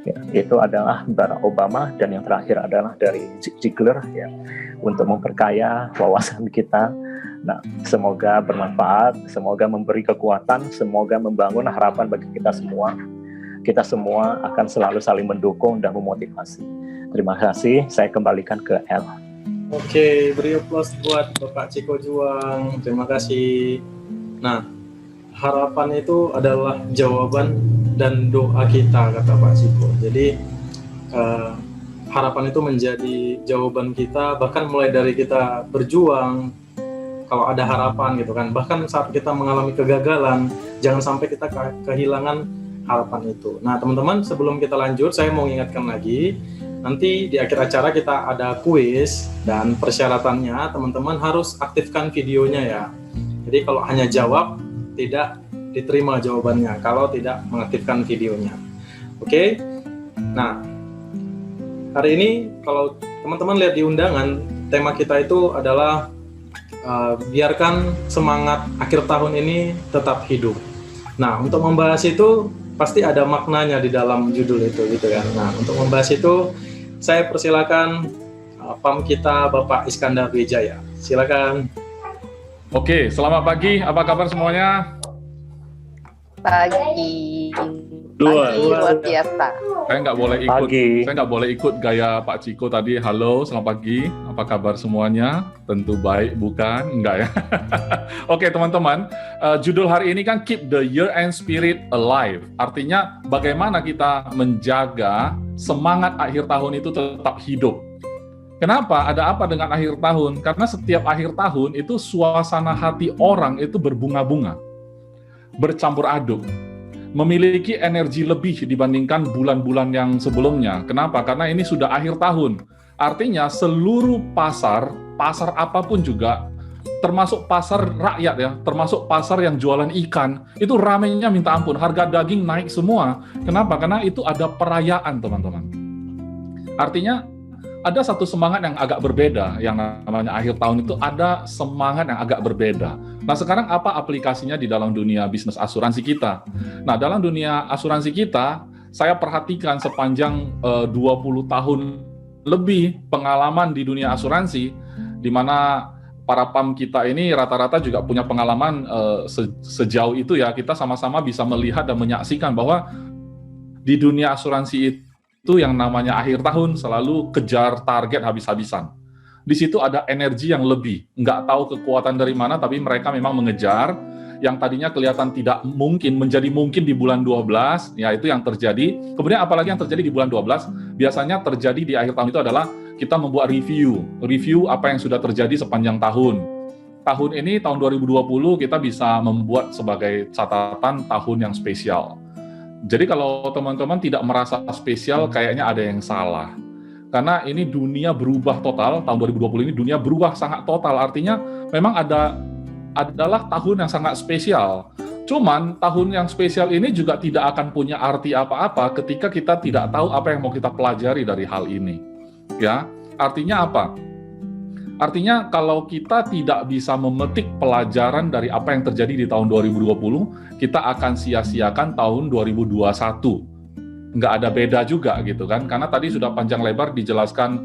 Ya, itu adalah Barack Obama, dan yang terakhir adalah dari Zig Ziglar, ya, untuk memperkaya wawasan kita. Nah, semoga bermanfaat, semoga memberi kekuatan, semoga membangun harapan bagi kita semua. Kita semua akan selalu saling mendukung dan memotivasi. Terima kasih, saya kembalikan ke El. Oke, beri aplaus buat Bapak Ciko Juang. Terima kasih. Nah, harapan itu adalah jawaban dan doa kita, kata Pak Ciko. Jadi harapan itu menjadi jawaban kita, bahkan mulai dari kita berjuang, kalau ada harapan gitu kan. Bahkan saat kita mengalami kegagalan, jangan sampai kita kehilangan harapan itu. Nah, teman-teman, sebelum kita lanjut, saya mau ingatkan lagi, nanti di akhir acara kita ada kuis, dan persyaratannya teman-teman harus aktifkan videonya ya. Jadi kalau hanya jawab, tidak diterima jawabannya kalau tidak mengaktifkan videonya. Oke? Nah, hari ini kalau teman-teman lihat di undangan, tema kita itu adalah biarkan semangat akhir tahun ini tetap hidup. Nah, untuk membahas itu pasti ada maknanya di dalam judul itu gitu kan. Nah, untuk membahas itu saya persilakan PAM kita Bapak Iskandar Wijaya. Silakan. Oke, selamat pagi. Apa kabar semuanya? Pagi Luar biasa. Saya nggak boleh ikut gaya Pak Ciko tadi. Halo, selamat pagi. Apa kabar semuanya? Tentu baik, bukan? Enggak ya? Oke, teman-teman. Judul hari ini kan Keep the Year End Spirit Alive. Artinya bagaimana kita menjaga semangat akhir tahun itu tetap hidup. Kenapa? Ada apa dengan akhir tahun? Karena setiap akhir tahun itu suasana hati orang itu berbunga-bunga, bercampur aduk, memiliki energi lebih dibandingkan bulan-bulan yang sebelumnya. Kenapa? Karena ini sudah akhir tahun. Artinya seluruh pasar apapun juga termasuk pasar rakyat ya, termasuk pasar yang jualan ikan, itu ramainya minta ampun, harga daging naik semua. Kenapa? Karena itu ada perayaan, teman-teman. Artinya ada satu semangat yang agak berbeda, yang namanya akhir tahun itu ada semangat yang agak berbeda. Nah, sekarang apa aplikasinya di dalam dunia bisnis asuransi kita? Nah, dalam dunia asuransi kita, saya perhatikan sepanjang 20 tahun lebih pengalaman di dunia asuransi, di mana para PAM kita ini rata-rata juga punya pengalaman sejauh itu ya, kita sama-sama bisa melihat dan menyaksikan bahwa di dunia asuransi itu yang namanya akhir tahun selalu kejar target habis-habisan. Di situ ada energi yang lebih, nggak tahu kekuatan dari mana, tapi mereka memang mengejar, yang tadinya kelihatan tidak mungkin, menjadi mungkin di bulan 12, ya itu yang terjadi. Kemudian apalagi yang terjadi di bulan 12, biasanya terjadi di akhir tahun itu adalah kita membuat review apa yang sudah terjadi sepanjang tahun. Tahun ini, tahun 2020, kita bisa membuat sebagai catatan tahun yang spesial. Jadi kalau teman-teman tidak merasa spesial, kayaknya ada yang salah. Karena ini dunia berubah total, tahun 2020 ini dunia berubah sangat total, artinya memang adalah tahun yang sangat spesial. Cuman tahun yang spesial ini juga tidak akan punya arti apa-apa ketika kita tidak tahu apa yang mau kita pelajari dari hal ini. Ya, artinya apa? Artinya kalau kita tidak bisa memetik pelajaran dari apa yang terjadi di tahun 2020, kita akan sia-siakan tahun 2021. Nggak ada beda juga gitu kan, karena tadi sudah panjang lebar dijelaskan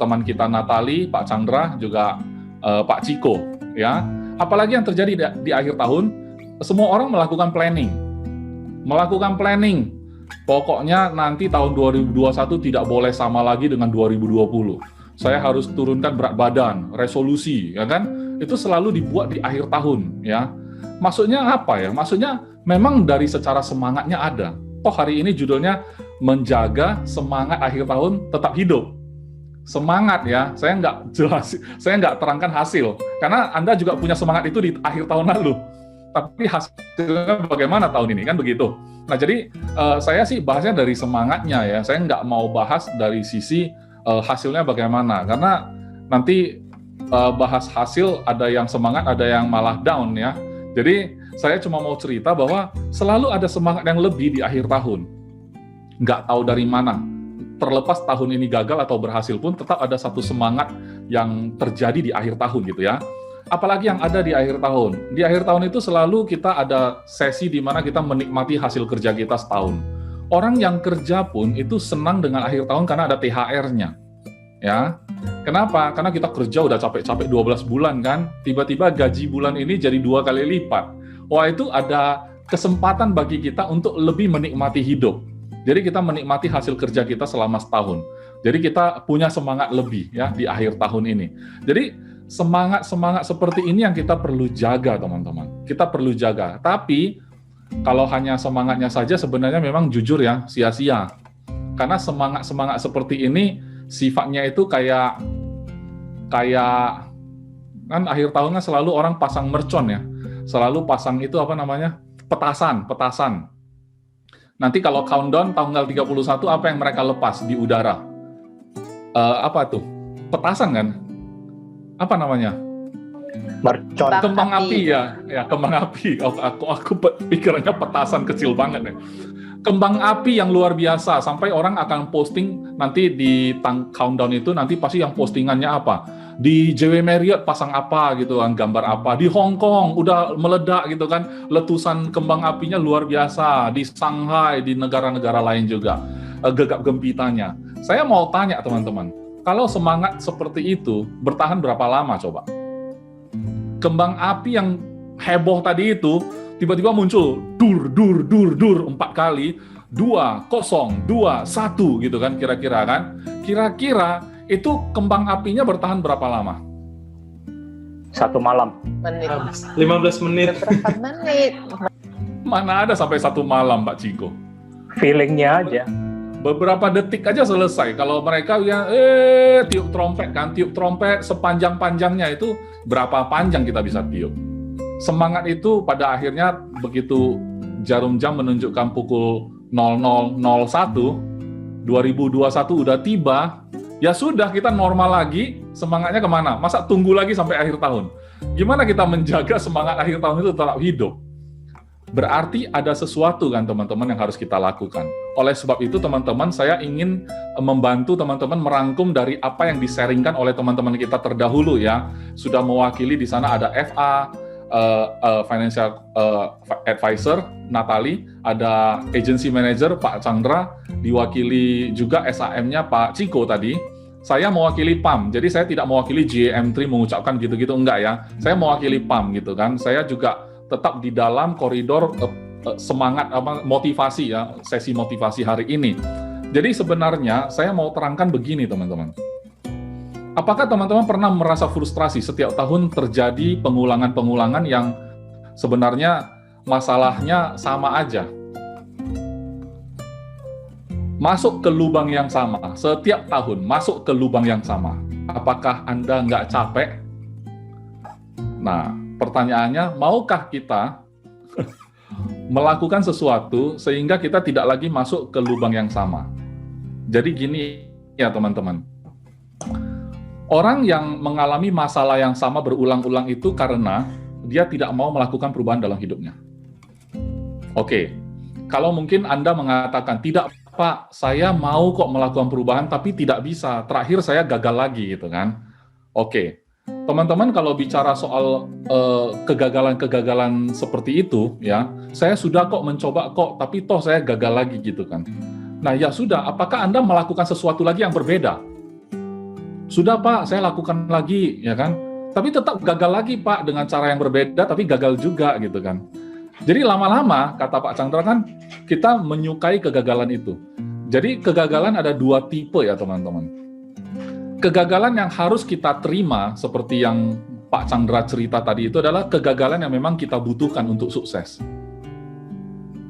teman kita Natali, Pak Chandra, juga Pak Ciko. Ya, apalagi yang terjadi di akhir tahun, semua orang melakukan planning. Pokoknya nanti tahun 2021 tidak boleh sama lagi dengan 2020. Saya harus turunkan berat badan, resolusi, ya kan? Itu selalu dibuat di akhir tahun, ya. Maksudnya apa ya? Maksudnya memang dari secara semangatnya ada. Toh hari ini judulnya menjaga semangat akhir tahun tetap hidup. Semangat ya, saya nggak terangkan hasil, karena Anda juga punya semangat itu di akhir tahun lalu. Tapi hasilnya bagaimana tahun ini, kan begitu. Nah jadi saya sih bahasnya dari semangatnya ya, saya nggak mau bahas dari sisi hasilnya bagaimana, karena nanti bahas hasil ada yang semangat, ada yang malah down ya. Jadi saya cuma mau cerita bahwa selalu ada semangat yang lebih di akhir tahun. Nggak tahu dari mana. Terlepas tahun ini gagal atau berhasil pun tetap ada satu semangat yang terjadi di akhir tahun gitu ya. Apalagi yang ada di akhir tahun. Di akhir tahun itu selalu kita ada sesi di mana kita menikmati hasil kerja kita setahun. Orang yang kerja pun itu senang dengan akhir tahun karena ada THR-nya. Ya. Kenapa? Karena kita kerja udah capek-capek 12 bulan kan, tiba-tiba gaji bulan ini jadi 2 kali lipat. Wah, itu ada kesempatan bagi kita untuk lebih menikmati hidup. Jadi kita menikmati hasil kerja kita selama setahun. Jadi kita punya semangat lebih ya di akhir tahun ini. Jadi semangat seperti ini yang kita perlu jaga, teman-teman. Kita perlu jaga. Tapi kalau hanya semangatnya saja sebenarnya memang jujur ya sia-sia. Karena semangat seperti ini sifatnya itu kayak kan akhir tahun kan selalu orang pasang mercon ya. Selalu pasang itu apa namanya? Petasan. Nanti kalau countdown tanggal 31 apa yang mereka lepas di udara? Apa tuh? Petasan kan? Apa namanya? Mercon. Kembang api ya, kembang api. Aku pikirannya petasan kecil banget ya. Kembang api yang luar biasa sampai orang akan posting nanti di countdown itu nanti pasti yang postingannya apa? Di JW Marriott pasang apa gitu kan, gambar apa? Di Hong Kong udah meledak gitu kan, letusan kembang apinya luar biasa. Di Shanghai, di negara-negara lain juga gegap gempitanya. Saya mau tanya teman-teman, kalau semangat seperti itu bertahan berapa lama coba? Kembang api yang heboh tadi itu tiba-tiba muncul dur 4 kali, 2, 0, 2, 1 gitu kan kira-kira kan. Kira-kira itu kembang apinya bertahan berapa lama? 1 malam. 15 menit. Berapa menit? Mana ada sampai 1 malam, Pak Ciko. Feelingnya aja. Beberapa detik aja selesai. Kalau mereka ya tiup trompet sepanjang-panjangnya itu berapa panjang kita bisa tiup. Semangat itu pada akhirnya begitu jarum jam menunjukkan pukul 00.01 2021 udah tiba, ya sudah kita normal lagi, semangatnya kemana? Masa tunggu lagi sampai akhir tahun? Gimana kita menjaga semangat akhir tahun itu tetap hidup? Berarti ada sesuatu kan teman-teman yang harus kita lakukan. Oleh sebab itu teman-teman, saya ingin membantu teman-teman merangkum dari apa yang disaringkan oleh teman-teman kita terdahulu ya. Sudah mewakili di sana ada FA, Financial Advisor, Natali, ada Agency Manager, Pak Chandra, diwakili juga SAM-nya Pak Ciko tadi. Saya mewakili PAM, jadi saya tidak mewakili GM3 mengucapkan gitu-gitu, enggak ya. Saya mewakili PAM gitu kan. Saya juga tetap di dalam koridor semangat motivasi ya, sesi motivasi hari ini. Jadi sebenarnya saya mau terangkan begini teman-teman. Apakah teman-teman pernah merasa frustrasi setiap tahun terjadi pengulangan-pengulangan yang sebenarnya masalahnya sama aja? Masuk ke lubang yang sama, setiap tahun masuk ke lubang yang sama. Apakah Anda nggak capek? Nah, pertanyaannya, maukah kita melakukan sesuatu sehingga kita tidak lagi masuk ke lubang yang sama? Jadi gini ya teman-teman, orang yang mengalami masalah yang sama berulang-ulang itu karena dia tidak mau melakukan perubahan dalam hidupnya. Oke, kalau mungkin Anda mengatakan, tidak Pak, saya mau kok melakukan perubahan tapi tidak bisa, terakhir saya gagal lagi gitu kan. Oke. Teman-teman kalau bicara soal kegagalan-kegagalan seperti itu ya, saya sudah kok mencoba kok, tapi toh saya gagal lagi gitu kan. Nah ya sudah, apakah Anda melakukan sesuatu lagi yang berbeda? Sudah Pak, saya lakukan lagi ya kan, tapi tetap gagal lagi Pak dengan cara yang berbeda, tapi gagal juga gitu kan. Jadi lama-lama, kata Pak Chandra kan, kita menyukai kegagalan itu. Jadi kegagalan ada dua tipe ya teman-teman. Kegagalan yang harus kita terima, seperti yang Pak Chandra cerita tadi itu adalah kegagalan yang memang kita butuhkan untuk sukses.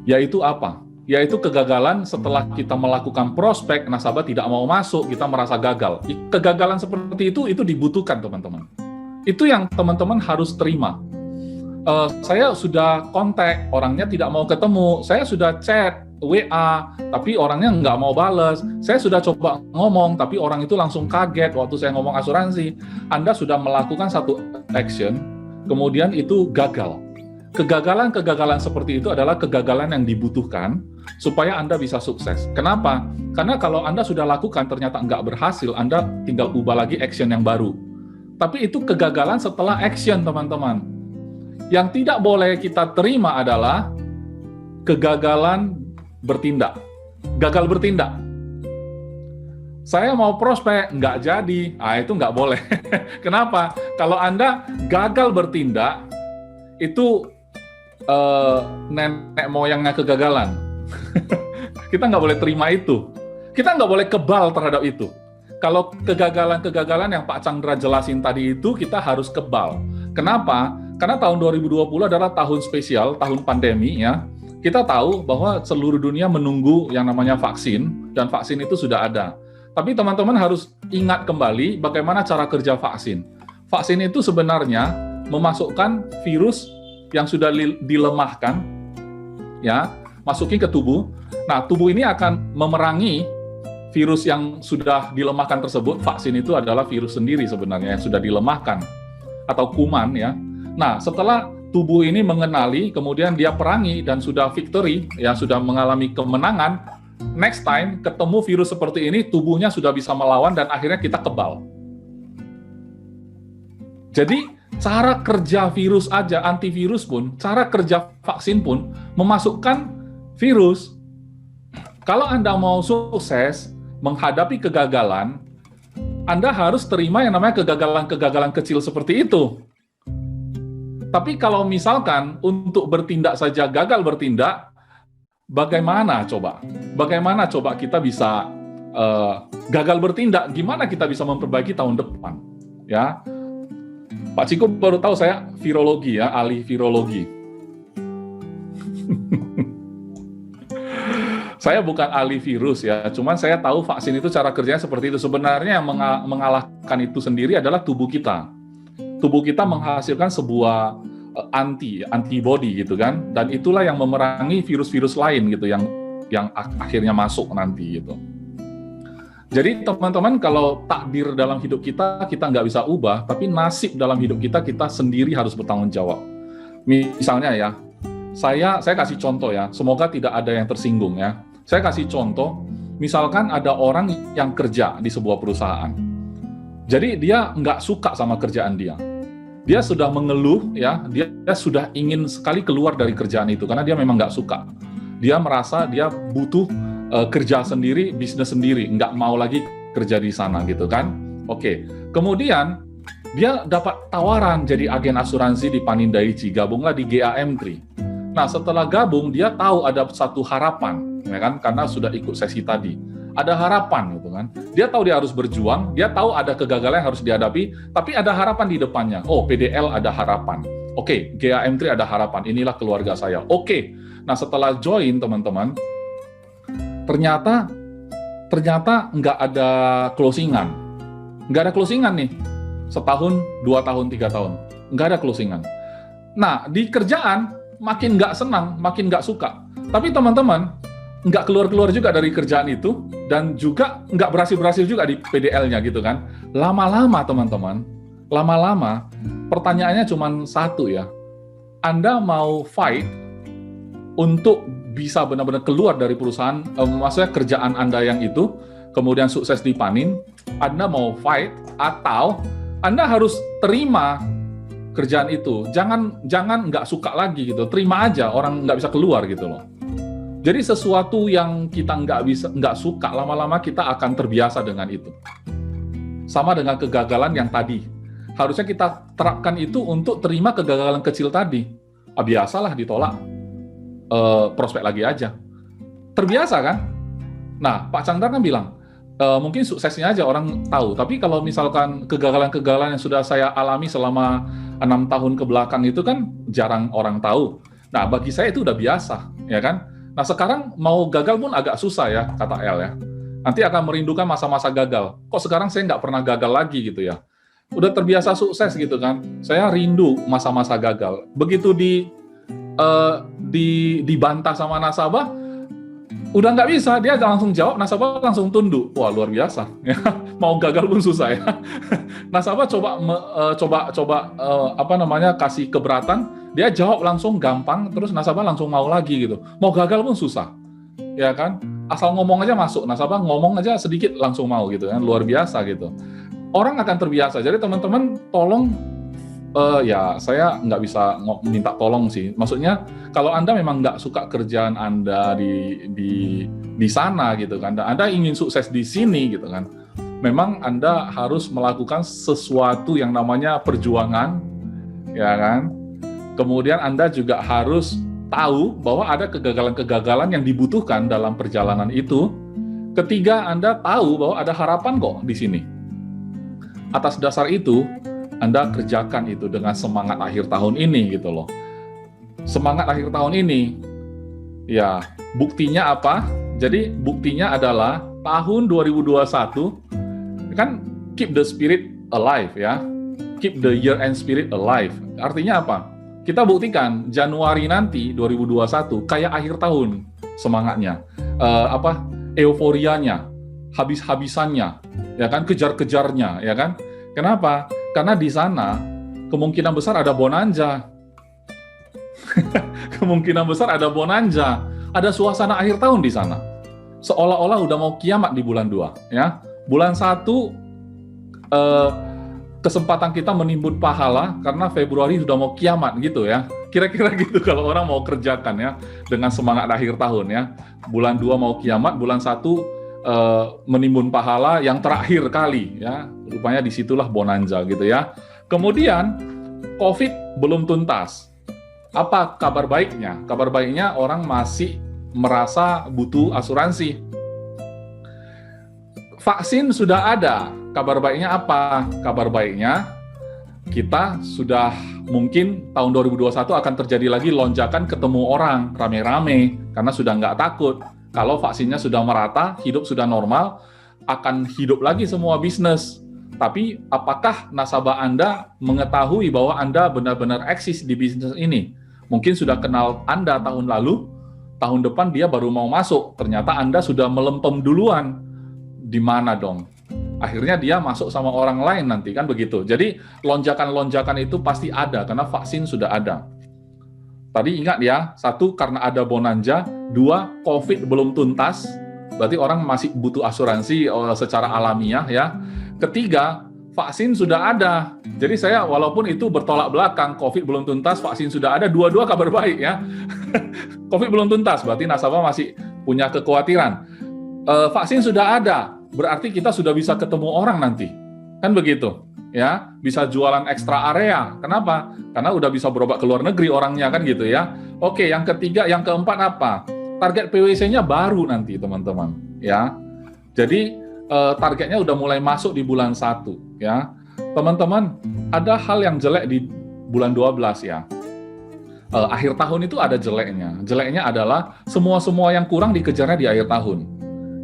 Yaitu apa? Yaitu kegagalan setelah kita melakukan prospek, nasabah tidak mau masuk, kita merasa gagal. Kegagalan seperti itu dibutuhkan teman-teman. Itu yang teman-teman harus terima. Saya sudah kontak, orangnya tidak mau ketemu. Saya sudah chat, WA, tapi orangnya nggak mau bales. Saya sudah coba ngomong, tapi orang itu langsung kaget waktu saya ngomong asuransi. Anda sudah melakukan satu action, kemudian itu gagal. Kegagalan-kegagalan seperti itu adalah kegagalan yang dibutuhkan supaya Anda bisa sukses. Kenapa? Karena kalau Anda sudah lakukan ternyata nggak berhasil, Anda tinggal ubah lagi action yang baru. Tapi itu kegagalan setelah action, teman-teman. Yang tidak boleh kita terima adalah kegagalan bertindak. Gagal bertindak. Saya mau prospek, nggak jadi. Itu nggak boleh. Kenapa? Kalau Anda gagal bertindak, itu nenek moyangnya kegagalan. Kita nggak boleh terima itu. Kita nggak boleh kebal terhadap itu. Kalau kegagalan-kegagalan yang Pak Chandra jelasin tadi itu, kita harus kebal. Kenapa? Karena tahun 2020 adalah tahun spesial, tahun pandemi ya. Kita tahu bahwa seluruh dunia menunggu yang namanya vaksin, dan vaksin itu sudah ada. Tapi teman-teman harus ingat kembali bagaimana cara kerja vaksin. Vaksin itu sebenarnya memasukkan virus yang sudah dilemahkan, ya, masukin ke tubuh. Nah, tubuh ini akan memerangi virus yang sudah dilemahkan tersebut. Vaksin itu adalah virus sendiri sebenarnya yang sudah dilemahkan, atau kuman ya. Nah, setelah tubuh ini mengenali, kemudian dia perangi dan sudah victory, ya sudah mengalami kemenangan, next time ketemu virus seperti ini, tubuhnya sudah bisa melawan dan akhirnya kita kebal. Jadi, cara kerja virus aja, antivirus pun, cara kerja vaksin pun, memasukkan virus. Kalau Anda mau sukses menghadapi kegagalan, Anda harus terima yang namanya kegagalan-kegagalan kecil seperti itu. Tapi kalau misalkan untuk bertindak saja gagal bertindak, bagaimana coba? Bagaimana coba kita bisa gagal bertindak? Gimana kita bisa memperbaiki tahun depan? Ya, Pak Ciko baru tahu saya virologi ya, ahli virologi. Saya bukan ahli virus ya, cuman saya tahu vaksin itu cara kerjanya seperti itu. Sebenarnya yang mengalahkan itu sendiri adalah tubuh kita. Tubuh kita menghasilkan sebuah antibody gitu kan, dan itulah yang memerangi virus-virus lain gitu yang akhirnya masuk nanti gitu. Jadi teman-teman, kalau takdir dalam hidup kita nggak bisa ubah, tapi nasib dalam hidup kita sendiri harus bertanggung jawab. Misalnya ya, saya kasih contoh ya, semoga tidak ada yang tersinggung ya. Saya kasih contoh, misalkan ada orang yang kerja di sebuah perusahaan. Jadi dia nggak suka sama kerjaan dia. Dia sudah mengeluh ya, dia sudah ingin sekali keluar dari kerjaan itu, karena dia memang nggak suka. Dia merasa dia butuh kerja sendiri, bisnis sendiri, nggak mau lagi kerja di sana gitu kan. Oke, kemudian dia dapat tawaran jadi agen asuransi di Panindaichi, gabunglah di GAM3. Nah, setelah gabung, dia tahu ada satu harapan, ya kan, karena sudah ikut sesi tadi. Ada harapan gitu kan. Dia tahu dia harus berjuang, dia tahu ada kegagalan yang harus dihadapi, tapi ada harapan di depannya. Oh, PDL ada harapan. Oke, GAM3 ada harapan, inilah keluarga saya. Oke, nah setelah join teman-teman, ternyata nggak ada closingan. Nggak ada closingan nih. Setahun, 2 tahun, 3 tahun. Nggak ada closingan. Nah, di kerjaan, makin nggak senang, makin nggak suka. Tapi teman-teman, nggak keluar-keluar juga dari kerjaan itu, dan juga nggak berhasil-berhasil juga di PDL-nya gitu kan. Lama-lama teman-teman, pertanyaannya cuma satu ya. Anda mau fight untuk bisa benar-benar keluar dari perusahaan, maksudnya kerjaan Anda yang itu, kemudian sukses di Panin, Anda mau fight, atau Anda harus terima kerjaan itu. Jangan nggak suka lagi gitu, terima aja orang nggak bisa keluar gitu loh. Jadi sesuatu yang kita nggak suka, lama-lama kita akan terbiasa dengan itu. Sama dengan kegagalan yang tadi. Harusnya kita terapkan itu untuk terima kegagalan kecil tadi. Biasalah ditolak. Prospek lagi aja. Terbiasa kan? Nah, Pak Chandra kan bilang, mungkin suksesnya aja orang tahu, tapi kalau misalkan kegagalan-kegagalan yang sudah saya alami selama 6 tahun ke belakang itu kan jarang orang tahu. Nah, bagi saya itu udah biasa, ya kan? Nah, sekarang mau gagal pun agak susah ya, kata El ya. Nanti akan merindukan masa-masa gagal. Kok sekarang saya nggak pernah gagal lagi gitu ya? Udah terbiasa sukses gitu kan? Saya rindu masa-masa gagal. Begitu dibantah sama nasabah, udah nggak bisa, dia langsung jawab, nasabah langsung tunduk. Wah, luar biasa. Ya. Mau gagal pun susah ya. Nasabah kasih keberatan, dia jawab langsung gampang, terus nasabah langsung mau lagi gitu. Mau gagal pun susah, ya kan? Asal ngomong aja masuk, nasabah ngomong aja sedikit langsung mau gitu kan, luar biasa gitu. Orang akan terbiasa. Jadi teman-teman tolong. Ya, saya nggak bisa minta tolong sih. Maksudnya, kalau Anda memang nggak suka kerjaan Anda di sana gitu kan, Anda ingin sukses di sini gitu kan, memang Anda harus melakukan sesuatu yang namanya perjuangan, ya kan. Kemudian Anda juga harus tahu bahwa ada kegagalan-kegagalan yang dibutuhkan dalam perjalanan itu. Ketiga, Anda tahu bahwa ada harapan kok di sini. Atas dasar itu, Anda kerjakan itu dengan semangat akhir tahun ini gitu loh. Semangat akhir tahun ini, ya buktinya apa? Jadi buktinya adalah tahun 2021 kan keep the spirit alive ya, keep the year end spirit alive. Artinya apa? Kita buktikan Januari nanti 2021 kayak akhir tahun semangatnya, euforianya, habis-habisannya, ya kan, kejar-kejarnya, ya kan? Kenapa? Karena di sana kemungkinan besar ada bonanza. Kemungkinan besar ada bonanza. Ada suasana akhir tahun di sana. Seolah-olah udah mau kiamat di bulan 2. Ya. Bulan 1, kesempatan kita menimbun pahala karena Februari sudah mau kiamat gitu ya. Kira-kira gitu kalau orang mau kerjakan ya. Dengan semangat akhir tahun ya. Bulan 2 mau kiamat, bulan 1 menimbun pahala yang terakhir kali ya, rupanya disitulah bonanza gitu ya. Kemudian COVID belum tuntas. Apa kabar baiknya? Kabar baiknya orang masih merasa butuh asuransi. Vaksin sudah ada. Kabar baiknya apa? Kabar baiknya kita sudah mungkin tahun 2021 akan terjadi lagi lonjakan ketemu orang rame-rame karena sudah nggak takut. Kalau vaksinnya sudah merata, hidup sudah normal, akan hidup lagi semua bisnis. Tapi apakah nasabah Anda mengetahui bahwa Anda benar-benar eksis di bisnis ini? Mungkin sudah kenal Anda tahun lalu, tahun depan dia baru mau masuk. Ternyata Anda sudah melempem duluan di mana dong? Akhirnya dia masuk sama orang lain nanti, kan begitu. Jadi lonjakan-lonjakan itu pasti ada karena vaksin sudah ada. Tadi ingat ya, 1 karena ada bonanza, 2 COVID belum tuntas, berarti orang masih butuh asuransi secara alamiah ya. 3 vaksin sudah ada. Jadi saya walaupun itu bertolak belakang, COVID belum tuntas, vaksin sudah ada, dua-dua kabar baik ya. COVID belum tuntas, berarti nasabah masih punya kekhawatiran. Vaksin sudah ada, berarti kita sudah bisa ketemu orang nanti. Kan begitu. Ya, bisa jualan ekstra area. Kenapa? Karena udah bisa berobat ke luar negeri orangnya kan gitu ya. Oke, yang ketiga, yang keempat apa? Target PwC-nya baru nanti teman-teman ya. Jadi targetnya udah mulai masuk di bulan 1 ya. Teman-teman, ada hal yang jelek di bulan 12 ya. Akhir tahun itu ada jeleknya. Jeleknya adalah semua yang kurang dikejarnya di akhir tahun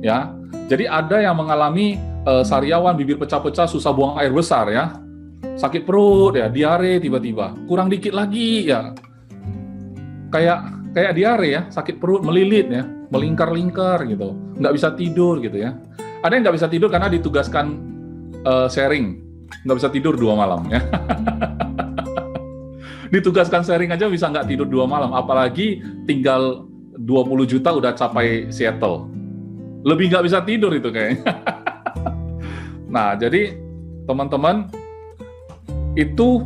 ya. Jadi ada yang mengalami sariawan, bibir pecah-pecah, susah buang air besar ya, sakit perut ya, diare tiba-tiba, kurang dikit lagi ya, kayak diare ya, sakit perut melilit ya, melingkar-lingkar gitu, nggak bisa tidur gitu ya. Ada yang nggak bisa tidur karena ditugaskan sharing, nggak bisa tidur 2 malam ya. Ditugaskan sharing aja bisa nggak tidur 2 malam, apalagi tinggal 20 juta udah capai Seattle, lebih nggak bisa tidur itu kayaknya. Nah, jadi teman-teman itu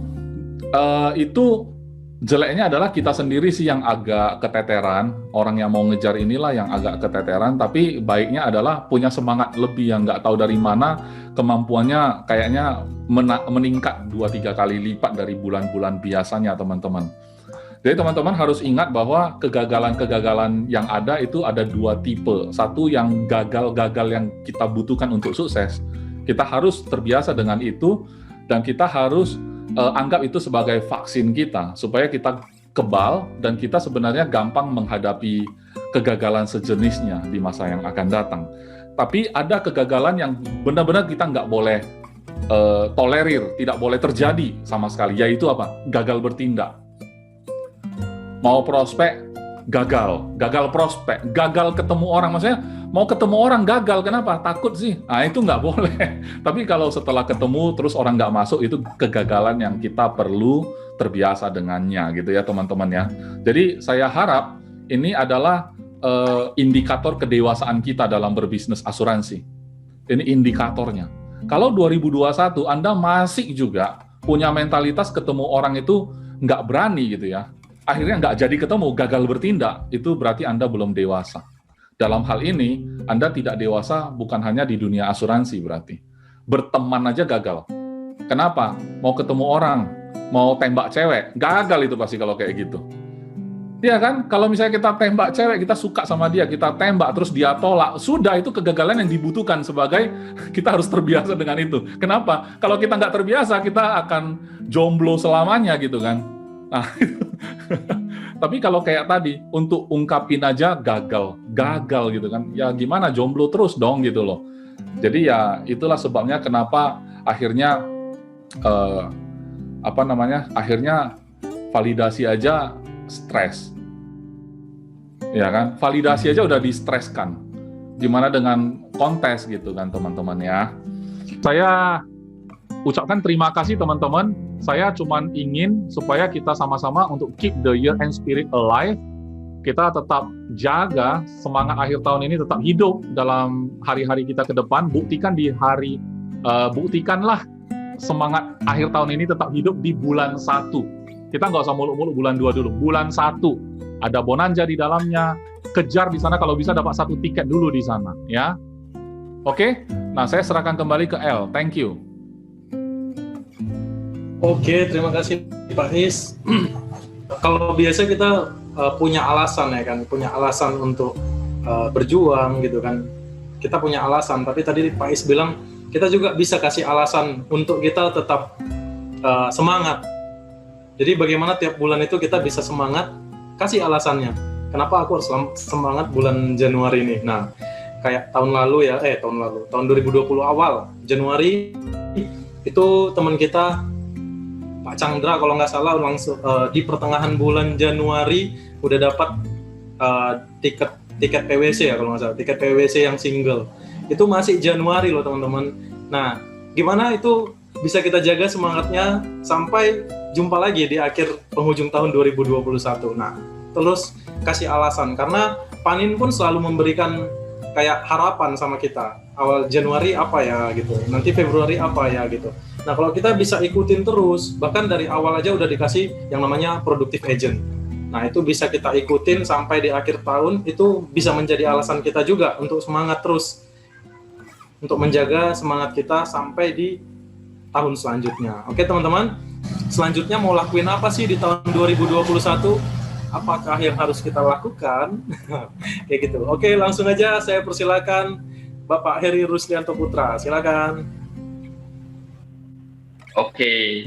jeleknya adalah kita sendiri sih yang agak keteteran, orang yang mau ngejar inilah yang agak keteteran, tapi baiknya adalah punya semangat lebih yang nggak tahu dari mana, kemampuannya kayaknya meningkat 2-3 kali lipat dari bulan-bulan biasanya teman-teman. Jadi teman-teman harus ingat bahwa kegagalan-kegagalan yang ada itu ada 2 tipe. Satu yang gagal-gagal yang kita butuhkan untuk sukses. Kita harus terbiasa dengan itu dan kita harus anggap itu sebagai vaksin kita supaya kita kebal dan kita sebenarnya gampang menghadapi kegagalan sejenisnya di masa yang akan datang. Tapi ada kegagalan yang benar-benar kita nggak boleh tolerir, tidak boleh terjadi sama sekali, yaitu apa? Gagal bertindak. Mau prospek, gagal prospek, gagal ketemu orang, maksudnya mau ketemu orang gagal, kenapa? Takut sih, nah itu nggak boleh. Tapi kalau setelah ketemu terus orang nggak masuk, itu kegagalan yang kita perlu terbiasa dengannya gitu ya teman-teman ya. Jadi saya harap ini adalah indikator kedewasaan kita dalam berbisnis asuransi. Ini indikatornya. Kalau 2021 Anda masih juga punya mentalitas ketemu orang itu nggak berani gitu ya, akhirnya nggak jadi ketemu, gagal bertindak, itu berarti Anda belum dewasa. Dalam hal ini, Anda tidak dewasa bukan hanya di dunia asuransi berarti. Berteman aja gagal. Kenapa? Mau ketemu orang, mau tembak cewek, gagal itu pasti kalau kayak gitu. Iya kan? Kalau misalnya kita tembak cewek, kita suka sama dia, kita tembak, terus dia tolak, sudah itu kegagalan yang dibutuhkan sebagai kita harus terbiasa dengan itu. Kenapa? Kalau kita nggak terbiasa, kita akan jomblo selamanya gitu kan. Nah, tapi kalau kayak tadi, untuk ungkapin aja gagal gitu kan, ya gimana, jomblo terus dong gitu loh. Jadi ya itulah sebabnya kenapa akhirnya akhirnya validasi aja stres, ya kan? Validasi aja udah di-streskan. Gimana dengan kontes gitu kan teman-teman ya. Saya ucapkan terima kasih teman-teman. Saya cuma ingin supaya kita sama-sama untuk keep the year end spirit alive. Kita tetap jaga semangat akhir tahun ini tetap hidup dalam hari-hari kita ke depan. Buktikanlah semangat akhir tahun ini tetap hidup di bulan 1. Kita nggak usah muluk-muluk bulan 2 dulu. Bulan 1 ada bonanza di dalamnya. Kejar di sana, kalau bisa dapat 1 tiket dulu di sana, ya. Oke. Nah, saya serahkan kembali ke El. Thank you. Oke, terima kasih Pak Is. Kalau biasa kita punya alasan ya kan, punya alasan untuk berjuang gitu kan. Kita punya alasan, tapi tadi Pak Is bilang kita juga bisa kasih alasan untuk kita tetap semangat. Jadi bagaimana tiap bulan itu kita bisa semangat, kasih alasannya. Kenapa aku harus semangat bulan Januari ini? Nah, kayak tahun 2020 awal Januari itu teman kita Pak Chandra kalau nggak salah langsung di pertengahan bulan Januari udah dapat tiket PwC ya kalau nggak salah, tiket PwC yang single. Itu masih Januari loh teman-teman. Nah, gimana itu bisa kita jaga semangatnya sampai jumpa lagi di akhir penghujung tahun 2021. Nah, terus kasih alasan, karena Panin pun selalu memberikan kayak harapan sama kita. Awal Januari apa ya gitu, nanti Februari apa ya gitu. Nah, kalau kita bisa ikutin terus, bahkan dari awal aja udah dikasih yang namanya productive agent. Nah, itu bisa kita ikutin sampai di akhir tahun, itu bisa menjadi alasan kita juga untuk semangat terus. Untuk menjaga semangat kita sampai di tahun selanjutnya. Oke teman-teman, selanjutnya mau lakuin apa sih di tahun 2021? Apakah yang harus kita lakukan? Kayak gitu. Oke, langsung aja saya persilakan Bapak Heri Ruslianto Putra. Silakan. Oke,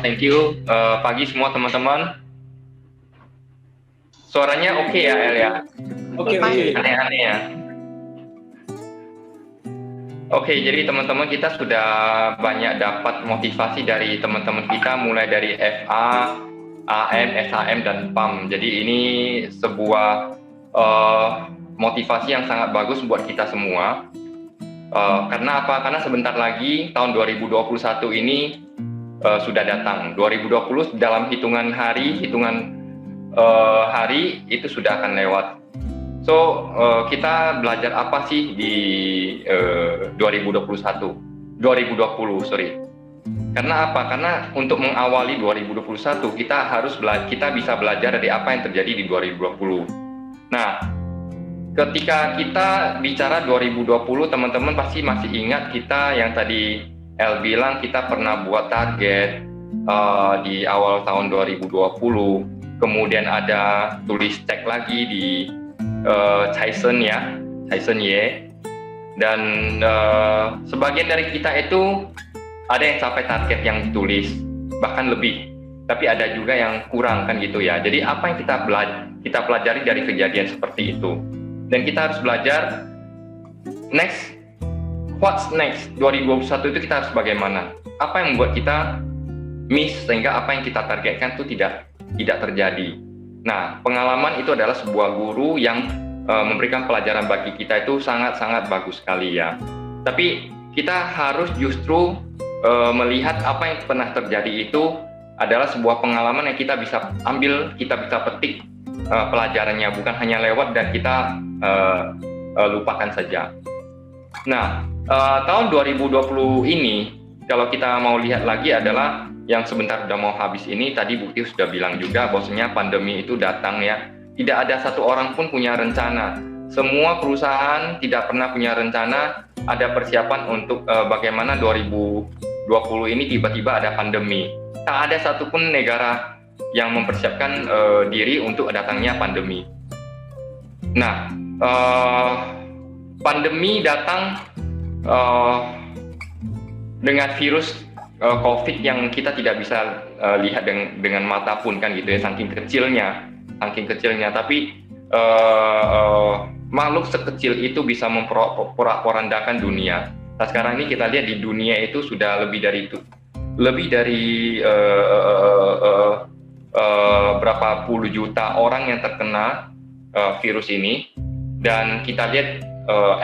thank you. Pagi semua teman-teman. Suaranya oke ya, El ya? Oke. Aneh-aneh ya. Oke, jadi teman-teman kita sudah banyak dapat motivasi dari teman-teman kita, mulai dari FA, AM, SHM, dan PAM. Jadi ini sebuah motivasi yang sangat bagus buat kita semua. Karena apa? Karena sebentar lagi tahun 2021 ini sudah datang. 2020 dalam hitungan hari itu sudah akan lewat. So, kita belajar apa sih di 2020, sorry. Karena apa? Karena untuk mengawali 2021, kita bisa belajar dari apa yang terjadi di 2020. Nah, ketika kita bicara 2020, teman-teman pasti masih ingat kita yang tadi El bilang kita pernah buat target di awal tahun 2020. Kemudian ada tulis cek lagi di Tyson Ye, dan sebagian dari kita itu ada yang sampai target yang ditulis, bahkan lebih, tapi ada juga yang kurang kan gitu ya. Jadi apa yang kita pelajari dari kejadian seperti itu, dan kita harus belajar what's next 2021 itu kita harus bagaimana, apa yang membuat kita miss sehingga apa yang kita targetkan itu tidak terjadi. Nah, pengalaman itu adalah sebuah guru yang memberikan pelajaran bagi kita itu sangat-sangat bagus sekali ya. Tapi kita harus justru melihat apa yang pernah terjadi itu adalah sebuah pengalaman yang kita bisa ambil, kita bisa petik pelajarannya, bukan hanya lewat dan kita lupakan saja. Nah, tahun 2020 ini kalau kita mau lihat lagi adalah yang sebentar udah mau habis ini. Tadi Bukti sudah bilang juga bahwasanya pandemi itu datang ya. Tidak ada satu orang pun punya rencana. Semua perusahaan tidak pernah punya rencana, ada persiapan untuk bagaimana 2020 ini tiba-tiba ada pandemi. Tak ada satupun negara yang mempersiapkan diri untuk datangnya pandemi. Nah, pandemi datang dengan virus COVID yang kita tidak bisa lihat dengan mata pun kan gitu ya, saking kecilnya. Tapi makhluk sekecil itu bisa memporak-porandakan dunia. Nah, sekarang ini kita lihat di dunia itu sudah lebih dari berapa puluh juta orang yang terkena virus ini, dan kita lihat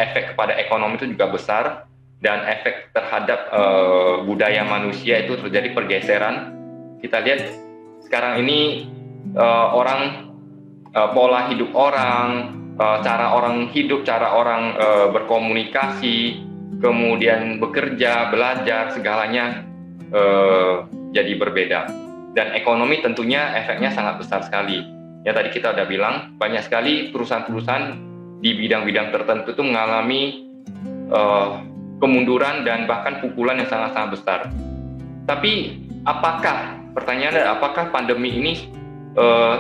efek kepada ekonomi itu juga besar. Dan efek terhadap budaya manusia itu terjadi pergeseran. Kita lihat sekarang ini pola hidup orang, cara orang hidup, cara orang berkomunikasi, kemudian bekerja, belajar, segalanya jadi berbeda. Dan ekonomi tentunya efeknya sangat besar sekali. Ya tadi kita udah bilang, banyak sekali perusahaan-perusahaan di bidang-bidang tertentu itu mengalami kemunduran dan bahkan pukulan yang sangat-sangat besar. Tapi pertanyaannya apakah pandemi ini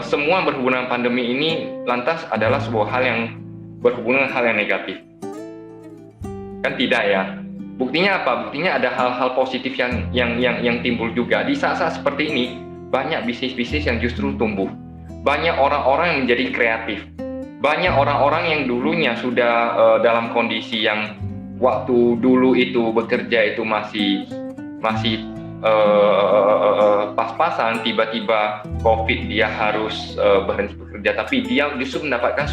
semua berhubungan dengan pandemi ini lantas adalah sebuah hal yang berhubungan dengan hal yang negatif? Kan tidak ya. Buktinya apa? Buktinya ada hal-hal positif yang timbul juga. Di saat-saat seperti ini banyak bisnis-bisnis yang justru tumbuh. Banyak orang-orang yang menjadi kreatif. Banyak orang-orang yang dulunya sudah dalam kondisi yang waktu dulu itu bekerja itu masih pas-pasan, tiba-tiba COVID dia harus berhenti bekerja, tapi dia justru mendapatkan